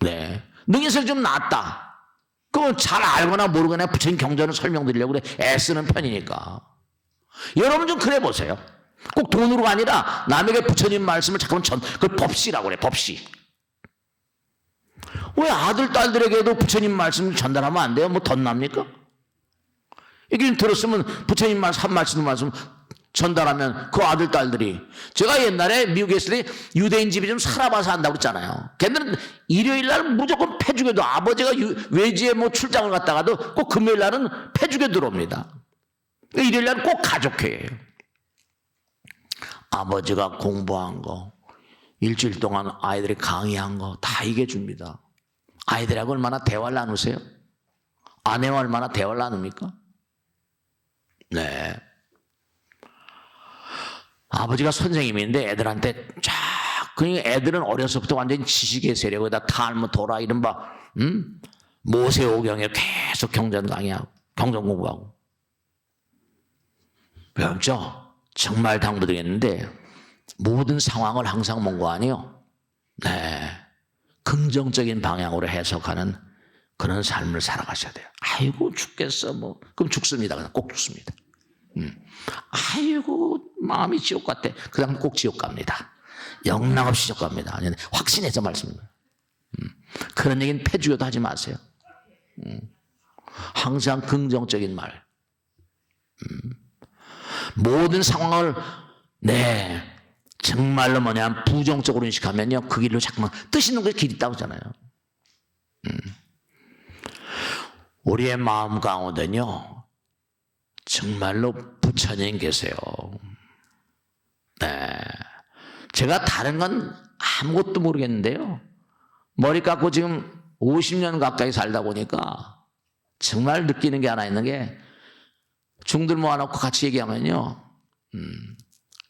S1: 네. 능에서 좀 낫다. 그건 잘 알거나 모르거나 부처님 경전을 설명드리려고 그래 애쓰는 편이니까. 여러분 좀 그래 보세요. 꼭 돈으로가 아니라 남에게 부처님 말씀을 잠깐만 그걸 법시라고 그래, 법시. 왜 아들, 딸들에게도 부처님 말씀을 전달하면 안 돼요? 뭐 덧납니까? 이게 들었으면 부처님 말씀, 한 말씀 전달하면 그 아들, 딸들이. 제가 옛날에 미국에 있을 때 유대인 집이 좀 살아봐서 한다고 그랬잖아요. 걔들은 일요일 날 무조건 폐주교도 아버지가 외지에 뭐 출장을 갔다가도 꼭 금요일 날은 폐주교 들어옵니다. 일요일 날은 꼭 가족회예요. 아버지가 공부한 거, 일주일 동안 아이들이 강의한 거 다 얘기해 줍니다. 아이들하고 얼마나 대화를 나누세요? 아내와 얼마나 대화를 나눕니까? 네. 아버지가 선생님인데 애들한테 그러니까 애들은 어려서부터 완전히 지식의 세력에다 탈무, 도라, 이른바 모세오경에 계속 경전 강의하고 경전 공부하고. 배웠죠? 정말 당부드리겠는데 모든 상황을 항상 뭔가 아니요. 네. 긍정적인 방향으로 해석하는 그런 삶을 살아가셔야 돼요. 아이고 죽겠어 뭐 그럼 죽습니다. 그냥 꼭 죽습니다. 아이고 마음이 지옥 같아. 그냥 꼭 지옥 갑니다. 영락없이 지옥 갑니다. 확신해서 말씀입니다. 그런 얘기는 폐주교도 하지 마세요. 항상 긍정적인 말. 모든 상황을 정말로 뭐냐 부정적으로 인식하면요 그 길로 자꾸만 뜻 있는 것이 길 있다고 하잖아요. 우리의 마음 가운데는요 정말로 부처님 계세요. 네, 제가 다른 건 아무것도 모르겠는데요 머리 깎고 지금 50년 가까이 살다 보니까 정말 느끼는 게 하나 있는 게 중들 모아놓고 같이 얘기하면요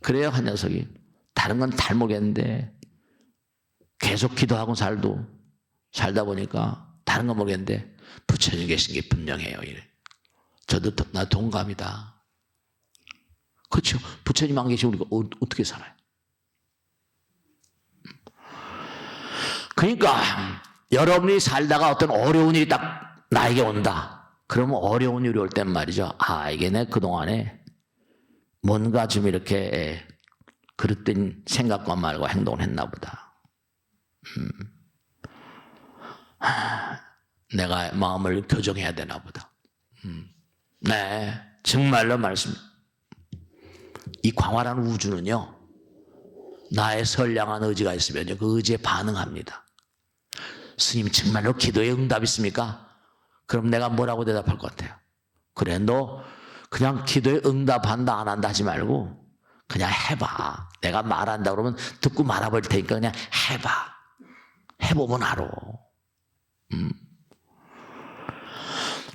S1: 그래요 한 녀석이 다른 건 잘 모르겠는데 계속 기도하고 살다 보니까 다른 건 모르겠는데 부처님 계신 게 분명해요. 이래. 저도 나 동감이다. 그렇죠. 부처님 안 계시면 우리가 어떻게 살아요? 그러니까 여러분이 살다가 어떤 어려운 일이 딱 나에게 온다. 그러면 어려운 일이 올 땐 말이죠. 아, 이게 내 그동안에 뭔가 좀 이렇게 그릇된 생각과 말과 행동을 했나 보다. 내가 마음을 교정해야 되나 보다. 네, 정말로 말씀. 이 광활한 우주는요, 나의 선량한 의지가 있으면요, 그 의지에 반응합니다. 스님, 정말로 기도에 응답 있습니까? 그럼 내가 뭐라고 대답할 것 같아요? 그래, 너 그냥 기도에 응답한다 안 한다 하지 말고 그냥 해봐. 내가 말한다 그러면 듣고 말아볼 테니까 그냥 해봐. 해보면 알아.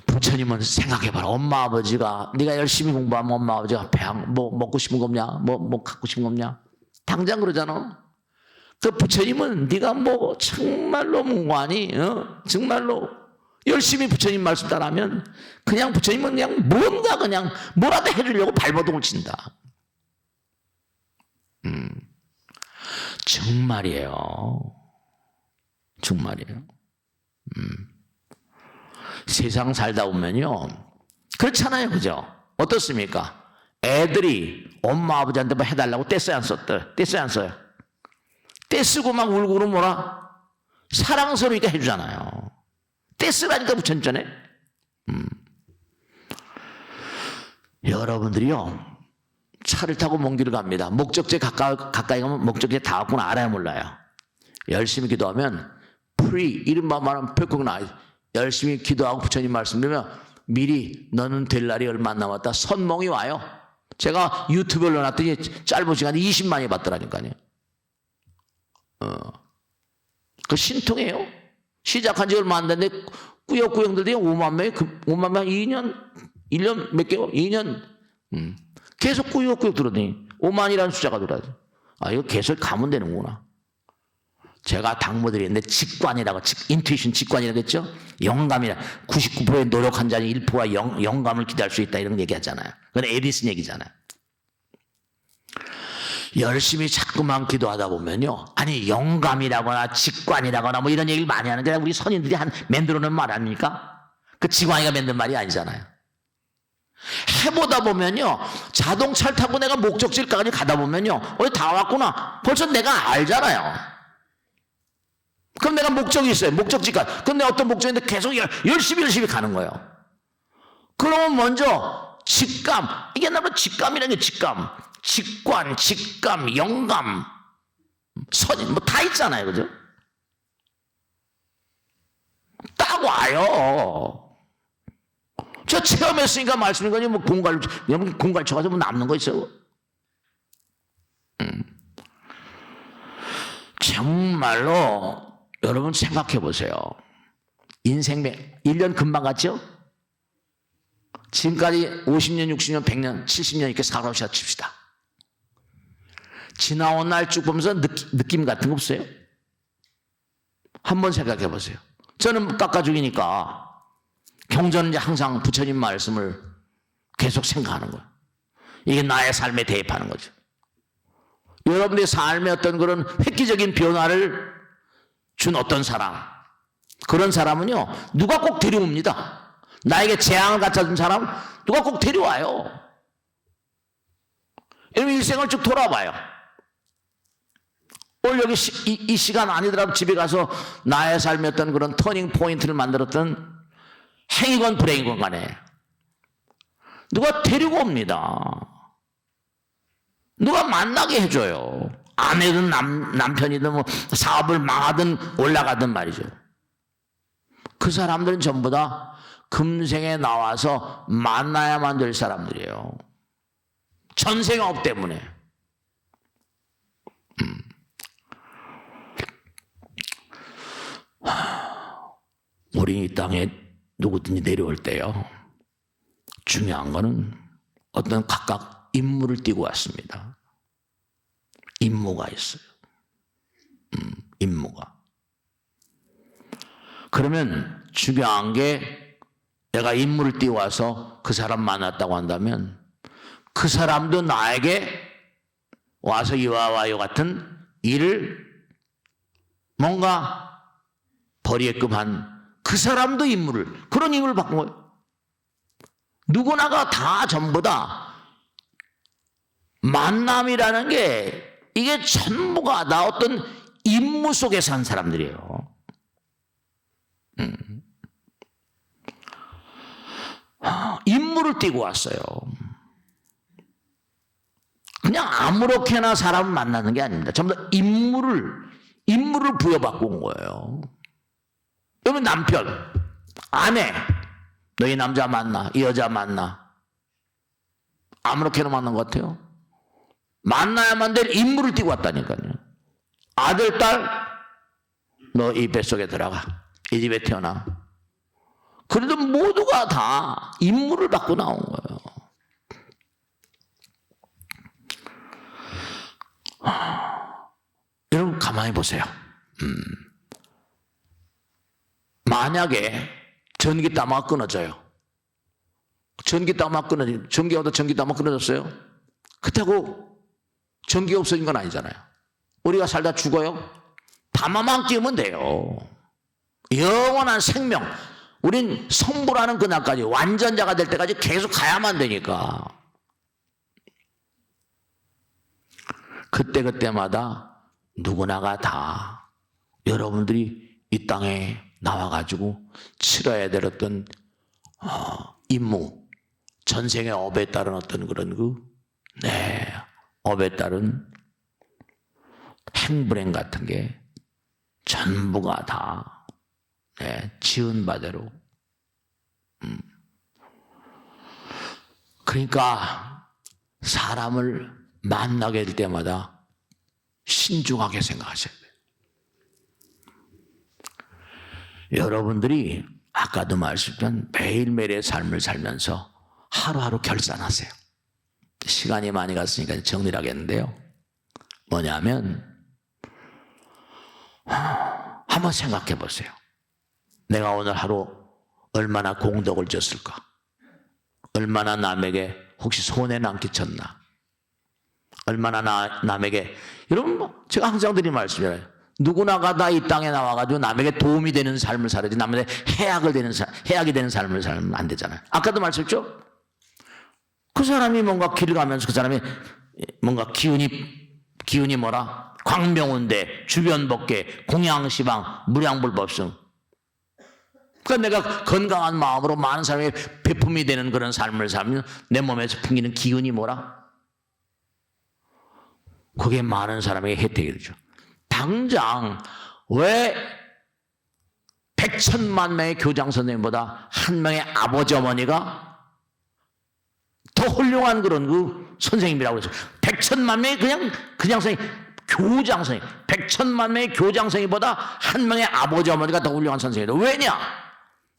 S1: 부처님은 생각해봐라. 엄마 아버지가 네가 열심히 공부하면 엄마 아버지가 배양 뭐 먹고 싶은 거 없냐? 뭐 갖고 싶은 거 없냐? 당장 그러잖아. 그 부처님은 네가 뭐 정말로 무관히 정말로 열심히 부처님 말씀 따라하면 그냥 부처님은 그냥 뭔가 그냥 뭐라도 해주려고 발버둥을 친다. 정말이에요. 정말이에요. 세상 살다 보면요, 그렇잖아요, 그죠? 어떻습니까? 애들이 엄마 아버지한테 뭐 해달라고 떼써야 안 썼대? 떼써야 안 써요? 떼쓰고 막 울고 그러면 뭐라? 사랑스러우니까 해주잖아요. 떼쓰라니까 부처님 전에. 여러분들이요, 차를 타고 먼 길을 갑니다. 목적지에 가까이 가면 목적지에 다 왔구나 알아야 몰라요. 열심히 기도하면 이른바 말하면 백국나 열심히 기도하고 부처님 말씀 들으면 미리 너는 될 날이 얼마 안 남았다 선몽이 와요. 제가 유튜브에 올려놨더니 짧은 시간에 20만이 봤더라니까요. 그 신통해요. 시작한 지 얼마 안 됐는데 꾸역꾸역들이 5만 명이 5만 명 1년 몇 개월 2년 계속 꾸역꾸역 들어더니 5만이라는 숫자가 들어야지. 아, 이거 계속 가면 되는구나. 제가 당부드리는데 직관이라고, 인투이션 직관이라고 했죠? 영감이라. 99%의 노력한 자는 1%가 영감을 기대할 수 있다 이런 얘기 하잖아요. 그건 에디슨 얘기잖아요. 열심히 자꾸만 기도하다 보면요, 아니 영감이라거나 직관이라거나 뭐 이런 얘기를 많이 하는데 우리 선인들이 만들어놓은 말 아닙니까? 그 직관이가 만든 말이 아니잖아요. 해보다 보면요, 자동차를 타고 내가 목적지까지 가다 보면요, 어디 다 왔구나 벌써 내가 알잖아요. 그럼 내가 목적이 있어요. 목적지까지. 그럼 내가 어떤 목적인데 계속 열심히 가는 거예요. 그러면 먼저 직감, 이게 나로 직감이라는 게 직감, 직관, 직감, 영감, 선인 뭐 다 있잖아요, 그죠? 딱 와요. 저 체험했으니까 말씀인 거지 뭐 공갈 쳐가지고 뭐 남는 거 있어요? 정말로 여러분 생각해 보세요. 인생 1년 금방 갔죠? 지금까지 50년, 60년, 100년, 70년 이렇게 살아오셨다 칩시다. 지나온 날 쭉 보면서 느낌 같은 거 없어요? 한번 생각해 보세요. 저는 깎아주기니까 경전은 이제 항상 부처님 말씀을 계속 생각하는 거예요. 이게 나의 삶에 대입하는 거죠. 여러분의 삶의 어떤 그런 획기적인 변화를 준 어떤 사람, 그런 사람은요 누가 꼭 데려옵니다. 나에게 재앙을 갖다준 사람 누가 꼭 데려와요. 여러분 일생을 쭉 돌아봐요. 오늘 여기 이 시간 아니더라도 집에 가서 나의 삶의 어떤 그런 터닝 포인트를 만들었던 행이건 불행이건 간에 누가 데리고 옵니다. 누가 만나게 해줘요. 아내든 남편이든 뭐 사업을 망하든 올라가든 말이죠. 그 사람들은 전부 다 금생에 나와서 만나야만 될 사람들이에요. 전생업 때문에. 우리 이 땅에 누구든지 내려올 때요, 중요한 거는 어떤 각각 임무를 띠고 왔습니다. 임무가 있어요. 임무가. 그러면 중요한 게 내가 임무를 띠고 와서 그 사람 만났다고 한다면 그 사람도 나에게 와서 이와 요 같은 일을 뭔가 벌이게끔 한 그 사람도 임무를, 그런 임무를 받은 거예요. 누구나가 다 전부 다 만남이라는 게 이게 전부가 다 어떤 임무 속에 산 사람들이에요. 임무를 띠고 왔어요. 그냥 아무렇게나 사람을 만나는 게 아닙니다. 전부 다 임무를 부여받고 온 거예요. 그러면 남편, 아내, 너 이 남자 만나, 이 여자 만나. 아무렇게나 만난 것 같아요. 만나야만 될 임무를 띠고 왔다니까요. 아들, 딸, 너 이 뱃속에 들어가. 이 집에 태어나. 그래도 모두가 다 임무를 받고 나온 거예요. 여러분 가만히 보세요. 만약에 전기담화가 끊어져요. 전기담화가 끊어졌어요. 그렇다고 전기가 없어진 건 아니잖아요. 우리가 살다 죽어요. 담화만 끼우면 돼요. 영원한 생명. 우린 성불하는 그날까지, 완전자가 될 때까지 계속 가야만 되니까. 그때마다 누구나가 다 여러분들이 이 땅에 나와가지고 치러야 될 어떤 임무, 전생의 업에 따른 어떤 그런 업에 따른 행불행 같은 게 전부가 다 지은 바대로. 그러니까 사람을 만나게 될 때마다 신중하게 생각하셔야 돼요. 여러분들이 아까도 말씀드린 매일매일의 삶을 살면서 하루하루 결산하세요. 시간이 많이 갔으니까 정리를 하겠는데요. 뭐냐면 한번 생각해 보세요. 내가 오늘 하루 얼마나 공덕을 줬을까? 얼마나 남에게 혹시 손해는 안 끼쳤나? 얼마나 남에게, 여러분 제가 항상 드리는 말씀이에요. 누구나가 다 이 땅에 나와가지고 남에게 도움이 되는 삶을 살아야지, 남에게 해악이 되는 삶을 살면 안 되잖아요. 아까도 말씀했죠? 그 사람이 뭔가 길을 가면서 그 사람이 뭔가 기운이 뭐라? 광명운대, 주변법계, 공양시방, 무량불법승. 그러니까 내가 건강한 마음으로 많은 사람에게 배품이 되는 그런 삶을 살면 내 몸에서 풍기는 기운이 뭐라? 그게 많은 사람에게 혜택이 되죠. 당장 왜 100,000만 명의 교장 선생님보다 한 명의 아버지 어머니가 더 훌륭한 그런 선생님이라고 그랬어요. 100,000만 명의 그냥 선생님, 교장 선생님, 100,000만 명의 교장 선생님보다 한 명의 아버지 어머니가 더 훌륭한 선생님이다. 왜냐?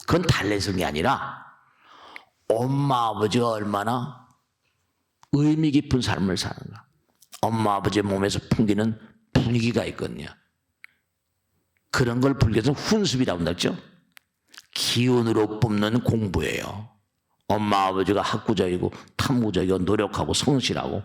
S1: 그건 달래서 게 아니라 엄마 아버지가 얼마나 의미 깊은 삶을 사는가. 엄마 아버지의 몸에서 풍기는 분위기가 있거든요. 그런 걸 불교에서 훈습이라고 한다죠. 기운으로 뿜는 공부예요. 엄마 아버지가 학구적이고 탐구적이고 노력하고 성실하고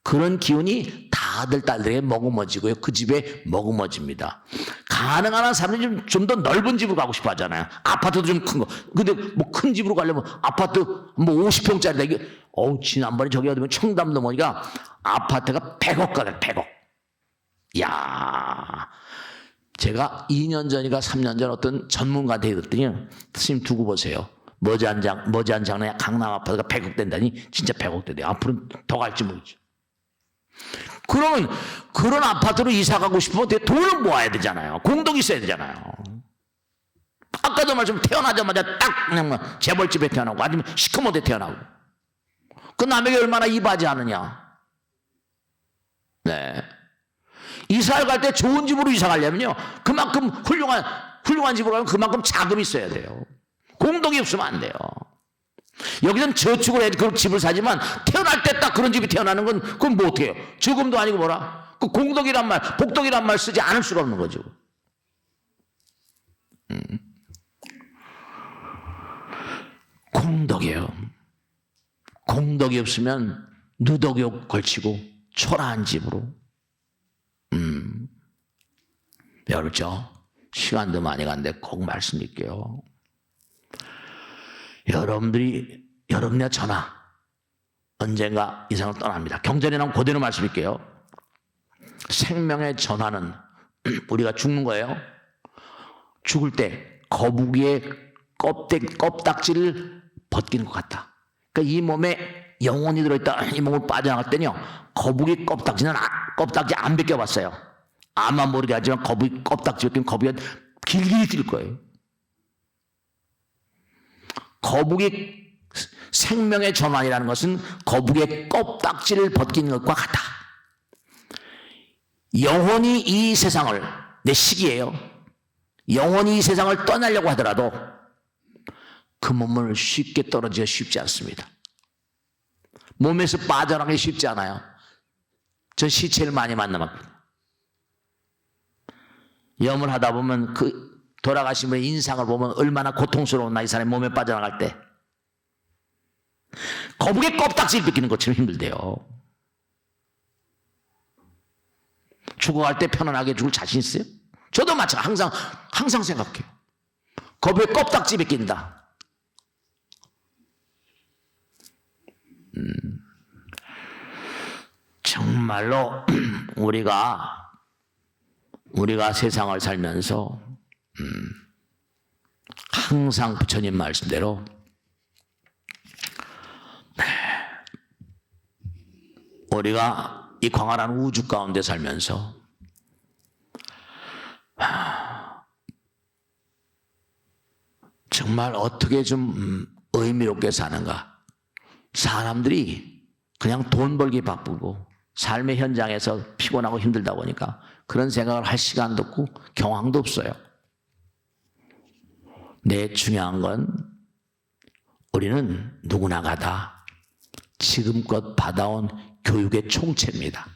S1: 그런 기운이 다 아들 딸들에게 머금어지고요. 그 집에 머금어집니다. 가능한 한 사람들이 좀 더 넓은 집으로 가고 싶어 하잖아요. 아파트도 좀 큰 거. 근데 뭐 큰 집으로 가려면 아파트 뭐 50평짜리다. 이게 지난번에 저기 어디면 청담도 보니까 아파트가 100억 가네. 100억. 야, 제가 2년 전인가 3년 전 어떤 전문가한테 들었더니 스님 두고 보세요. 머지않장래 강남 아파트가 100억 된다니 진짜 100억 된대. 앞으로는 더 갈지 모르죠. 그러면 그런 아파트로 이사 가고 싶으면 돈을 모아야 되잖아요. 공덕이 있어야 되잖아요. 아까도 말씀 태어나자마자 딱 그냥 재벌집에 태어나고 아니면 시커멓게 태어나고 그 남에게 얼마나 이바지하느냐. 네. 이사를 갈 때 좋은 집으로 이사 가려면요 그만큼 훌륭한 집으로 가면 그만큼 자금이 있어야 돼요. 공덕이 없으면 안 돼요. 여기는 저축을 해야지 그 집을 사지만 태어날 때 딱 그런 집이 태어나는 건 그건 뭐 어떻게 해요? 저금도 아니고 뭐라? 그 공덕이란 말, 복덕이란 말 쓰지 않을 수가 없는 거죠. 공덕이에요. 공덕이 없으면 누덕이 걸치고 초라한 집으로. 그렇죠? 시간도 많이 간데 꼭 말씀드릴게요. 여러분들이 여러분의 전화 언젠가 이 세상을 떠납니다. 경전에 나온 그대로 말씀드릴게요. 생명의 전화는 우리가 죽는 거예요. 죽을 때 거북이의 껍딱지를 벗기는 것 같다. 그러니까 이 몸에 영혼이 들어있다. 이 몸을 빠져나갈 때는요, 거북이 껍딱지 안 벗겨봤어요. 아마 모르게 하지만 거북이 껍딱지 벗기면 거북이가 길길이 뛸 거예요. 거북이 생명의 전환이라는 것은 거북이의 껍딱지를 벗기는 것과 같다. 영혼이 이 세상을, 내 시기예요. 영혼이 이 세상을 떠나려고 하더라도 그 몸을 쉽게 떨어지기가 쉽지 않습니다. 몸에서 빠져나가기 쉽지 않아요. 전 시체를 많이 만나봤거든요. 염을 하다 보면 그 돌아가신 분의 인상을 보면 얼마나 고통스러웠나, 이 사람이 몸에 빠져나갈 때. 거북이 껍딱지를 벗기는 것처럼 힘들대요. 죽어갈 때 편안하게 죽을 자신 있어요? 저도 마찬가지. 항상 생각해요. 거북이 껍딱지 벗긴다. 정말로 우리가 세상을 살면서 항상 부처님 말씀대로 우리가 이 광활한 우주 가운데 살면서 정말 어떻게 좀 의미롭게 사는가. 사람들이 그냥 돈 벌기 바쁘고 삶의 현장에서 피곤하고 힘들다 보니까 그런 생각을 할 시간도 없고 경황도 없어요. 네, 중요한 건 우리는 누구나가 다 지금껏 받아온 교육의 총체입니다.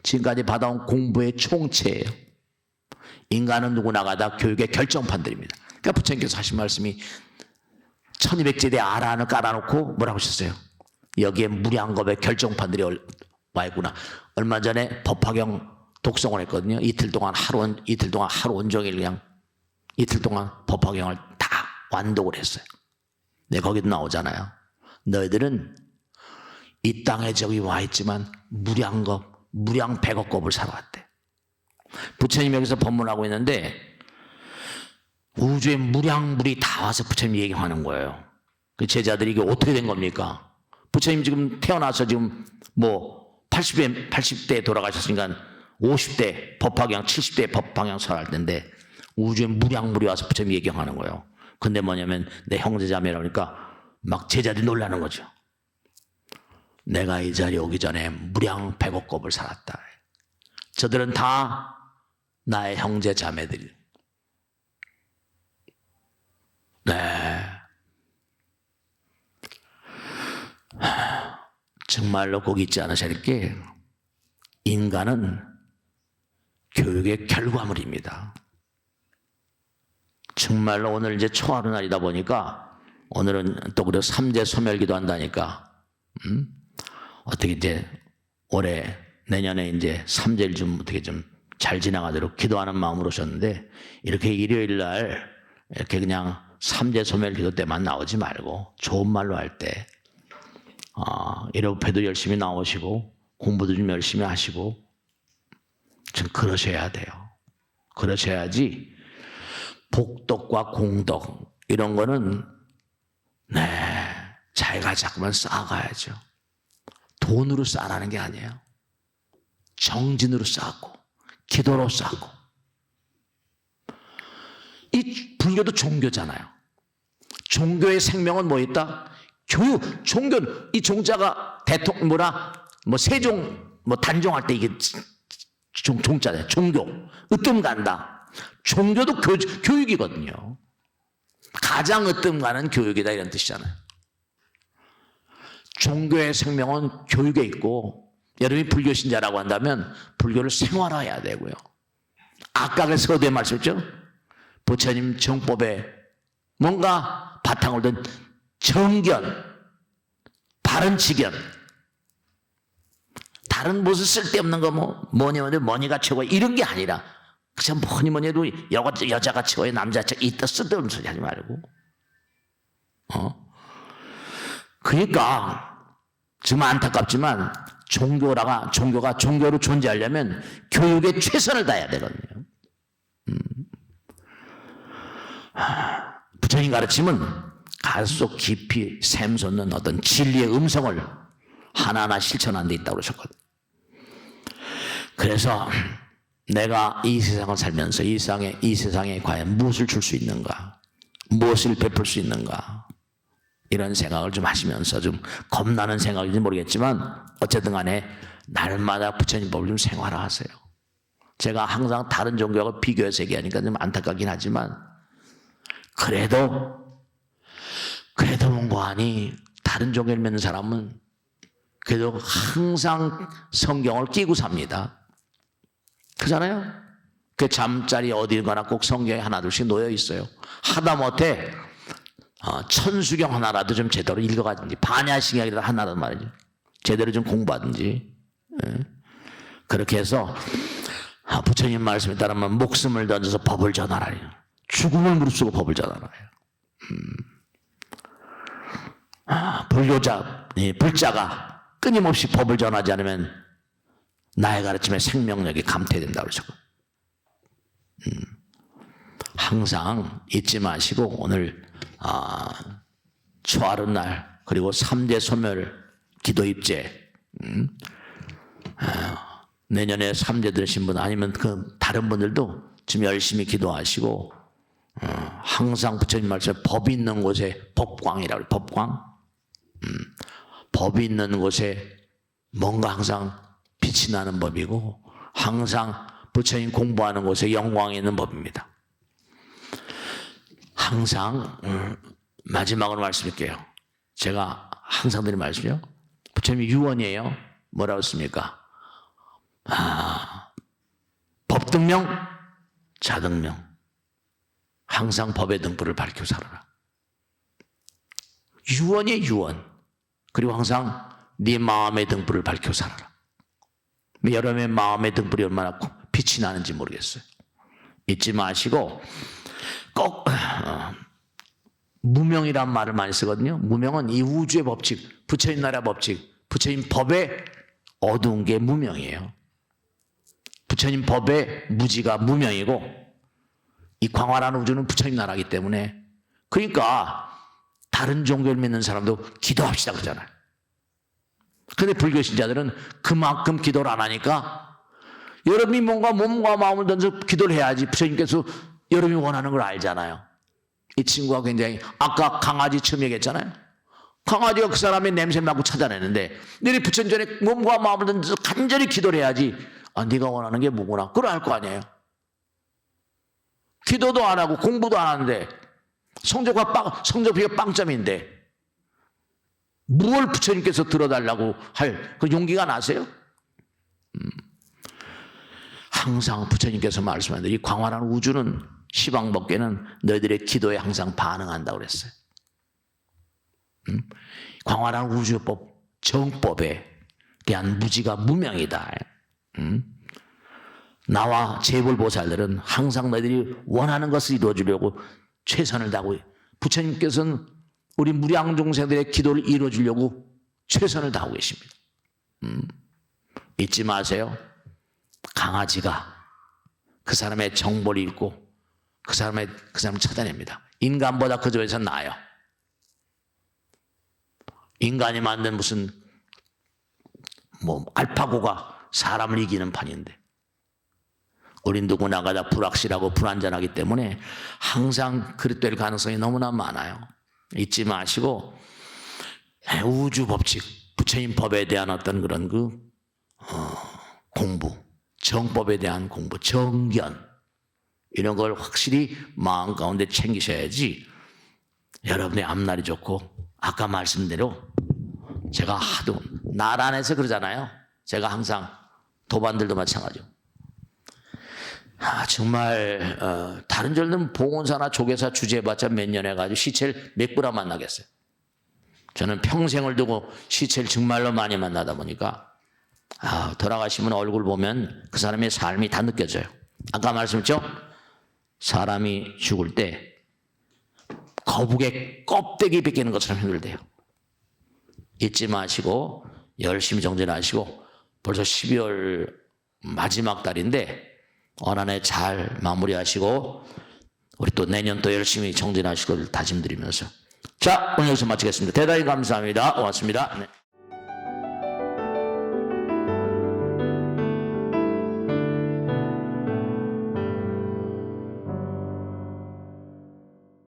S1: 지금까지 받아온 공부의 총체예요. 인간은 누구나가 다 교육의 결정판들입니다. 그러니까 부처님께서 하신 말씀이 1200제대 아라한을 깔아놓고 뭐라고 하셨어요? 여기에 무량겁의 결정판들이 와 있구나. 얼마 전에 법화경 독송을 했거든요. 이틀 동안 하루 온종일 그냥 이틀 동안 법화경을 다 완독을 했어요. 네, 거기도 나오잖아요. 너희들은 이 땅에 저기 와 있지만 무량 100억 겁을 살아왔대. 부처님 여기서 법문하고 있는데 우주에 무량물이 다 와서 부처님 얘기하는 거예요. 그 제자들이 이게 어떻게 된 겁니까? 부처님 지금 태어나서 지금 뭐 80대 돌아가셨으니까 50대 법화경, 70대 법화경 설할 텐데 우주에 무량물이 와서 부처님 얘기하는 거예요. 근데 뭐냐면 내 형제자매라니까 막 제자들이 놀라는 거죠. 내가 이 자리에 오기 전에 무량 100억 겁을 살았다. 저들은 다 나의 형제자매들이. 네. 정말로 꼭 잊지 않으셔야 할 게 인간은 교육의 결과물입니다. 정말로 오늘 이제 초하루 날이다 보니까 오늘은 또 그래도 3대 소멸기도 한다니까 어떻게 이제 올해 내년에 이제 3제를 좀 어떻게 좀 잘 지나가도록 기도하는 마음으로 오셨는데 이렇게 일요일 날 이렇게 그냥 3대 소멸기도 때만 나오지 말고 좋은 말로 할 때 일요일에도 열심히 나오시고 공부도 좀 열심히 하시고 좀 그러셔야 돼요. 그러셔야지 복덕과 공덕 이런 거는 자기가 자꾸만 쌓아가야죠. 돈으로 쌓아가는 게 아니에요. 정진으로 쌓고 기도로 쌓고. 이 불교도 종교잖아요. 종교의 생명은 뭐 있다? 교육. 종교는 이 종자가 세종 단종할 때 이게 종자잖아요. 종교. 으뜸 간다. 종교도 교육이거든요. 가장 으뜸 가는 교육이다 이런 뜻이잖아요. 종교의 생명은 교육에 있고 여러분이 불교 신자라고 한다면 불교를 생활화해야 되고요. 아까 서두에 말씀했죠. 부처님 정법에 뭔가 바탕을 둔 정견, 바른 지견, 다른 무슨 쓸데없는 거 뭐니가 최고 이런 게 아니라 그냥 뭐니 해도 여자가 최고의 남자가 이따 쓸데없는 소리 하지 말고 그러니까 정말 안타깝지만 종교가 종교로 존재하려면 교육에 최선을 다해야 되거든요. 부처님 가르침은 가슴속 깊이 샘솟는 어떤 진리의 음성을 하나하나 실천하는 데 있다고 그러셨거든요. 그래서 내가 이 세상을 살면서 이 세상에 과연 무엇을 줄 수 있는가, 무엇을 베풀 수 있는가, 이런 생각을 좀 하시면서, 좀 겁나는 생각인지 모르겠지만 어쨌든 간에 날마다 부처님 법을 좀 생활하세요. 제가 항상 다른 종교하고 비교해서 얘기하니까 좀 안타깝긴 하지만 그래도 뭔가하니 다른 종교를 믿는 사람은 그래도 항상 성경을 끼고 삽니다. 그잖아요? 그 잠자리 어디가나 꼭 성경에 하나둘씩 놓여 있어요. 하다못해 천수경 하나라도 좀 제대로 읽어가든지, 반야신경이라도 하나라도 말이죠, 제대로 좀 공부하든지. 그렇게 해서 부처님 말씀에 따르면 목숨을 던져서 법을 전하라. 죽음을 무릅쓰고 법을 전하라. 불자가 끊임없이 법을 전하지 않으면 나의 가르침에 생명력이 감퇴된다고 그러셨고, 항상 잊지 마시고 오늘 초하룻날 그리고 3대 소멸 기도 입제, 내년에 3대 들으신 분 아니면 그 다른 분들도 지금 열심히 기도하시고, 항상 부처님 말씀에 법이 있는 곳에 법광이라고 해요. 법광. 법이 있는 곳에 뭔가 항상 빛이 나는 법이고, 항상 부처님 공부하는 곳에 영광이 있는 법입니다. 항상 마지막으로 말씀드릴게요. 제가 항상 드리는 말씀이요, 부처님이 유언이에요. 뭐라고 했습니까? 법등명, 자등명. 항상 법의 등불을 밝히고 살아라. 유언이에요, 유언. 그리고 항상 네 마음의 등불을 밝히고 살아라. 여러분의 마음의 등불이 얼마나 빛이 나는지 모르겠어요. 잊지 마시고 꼭 무명이란 말을 많이 쓰거든요. 무명은 이 우주의 법칙, 부처님 나라 법칙, 부처님 법에 어두운 게 무명이에요. 부처님 법의 무지가 무명이고, 이 광활한 우주는 부처님 나라이기 때문에, 그러니까 다른 종교를 믿는 사람도 기도합시다 그러잖아요. 그런데 불교 신자들은 그만큼 기도를 안 하니까, 여러분이 뭔가 몸과 마음을 던져 기도를 해야지 부처님께서 여러분이 원하는 걸 알잖아요. 이 친구가 굉장히, 아까 강아지 처음 얘기했잖아요. 강아지가 그 사람의 냄새 맡고 찾아내는데, 너희 부처님 전에 몸과 마음을 던져서 간절히 기도를 해야지, 네가 원하는 게 뭐구나, 그걸 알 거 아니에요. 기도도 안 하고 공부도 안 하는데 성적비가 빵점인데 무엇을 부처님께서 들어달라고 할 그 용기가 나세요? 항상 부처님께서 말씀하는 이 광활한 우주는, 시방법계는 너희들의 기도에 항상 반응한다고 그랬어요. 광활한 우주법, 정법에 대한 무지가 무명이다. 나와 재불보살들은 항상 너희들이 원하는 것을 이루어주려고 최선을 다하고, 부처님께서는 우리 무량종생들의 기도를 이루어주려고 최선을 다하고 계십니다. 잊지 마세요. 강아지가 그 사람의 정보를 읽고 그 사람을 찾아냅니다. 인간보다 그 점에서 나아요. 인간이 만든 무슨 알파고가 사람을 이기는 판인데, 우린 누구나가 다 불확실하고 불안전하기 때문에 항상 그릇될 가능성이 너무나 많아요. 잊지 마시고 우주 법칙, 부처님 법에 대한 어떤 그런 공부, 정법에 대한 공부, 정견, 이런 걸 확실히 마음 가운데 챙기셔야지 여러분의 앞날이 좋고, 아까 말씀대로 제가 하도 나란해서 그러잖아요. 제가 항상 도반들도 마찬가지죠. 정말 다른 절들은 봉원사나 조계사 주재해봤자 몇 년 해가지고 시체를 몇 구나 만나겠어요. 저는 평생을 두고 시체를 정말로 많이 만나다 보니까 돌아가시면 얼굴 보면 그 사람의 삶이 다 느껴져요. 아까 말씀했죠? 사람이 죽을 때 거북의 껍데기 벗기는 것처럼 힘들대요. 잊지 마시고 열심히 정진하시고 벌써 12월 마지막 달인데 올 한 해 잘 마무리하시고 우리 또 내년 또 열심히 정진하시길 다짐드리면서 자 오늘 여기서 마치겠습니다. 대단히 감사합니다. 고맙습니다. 네.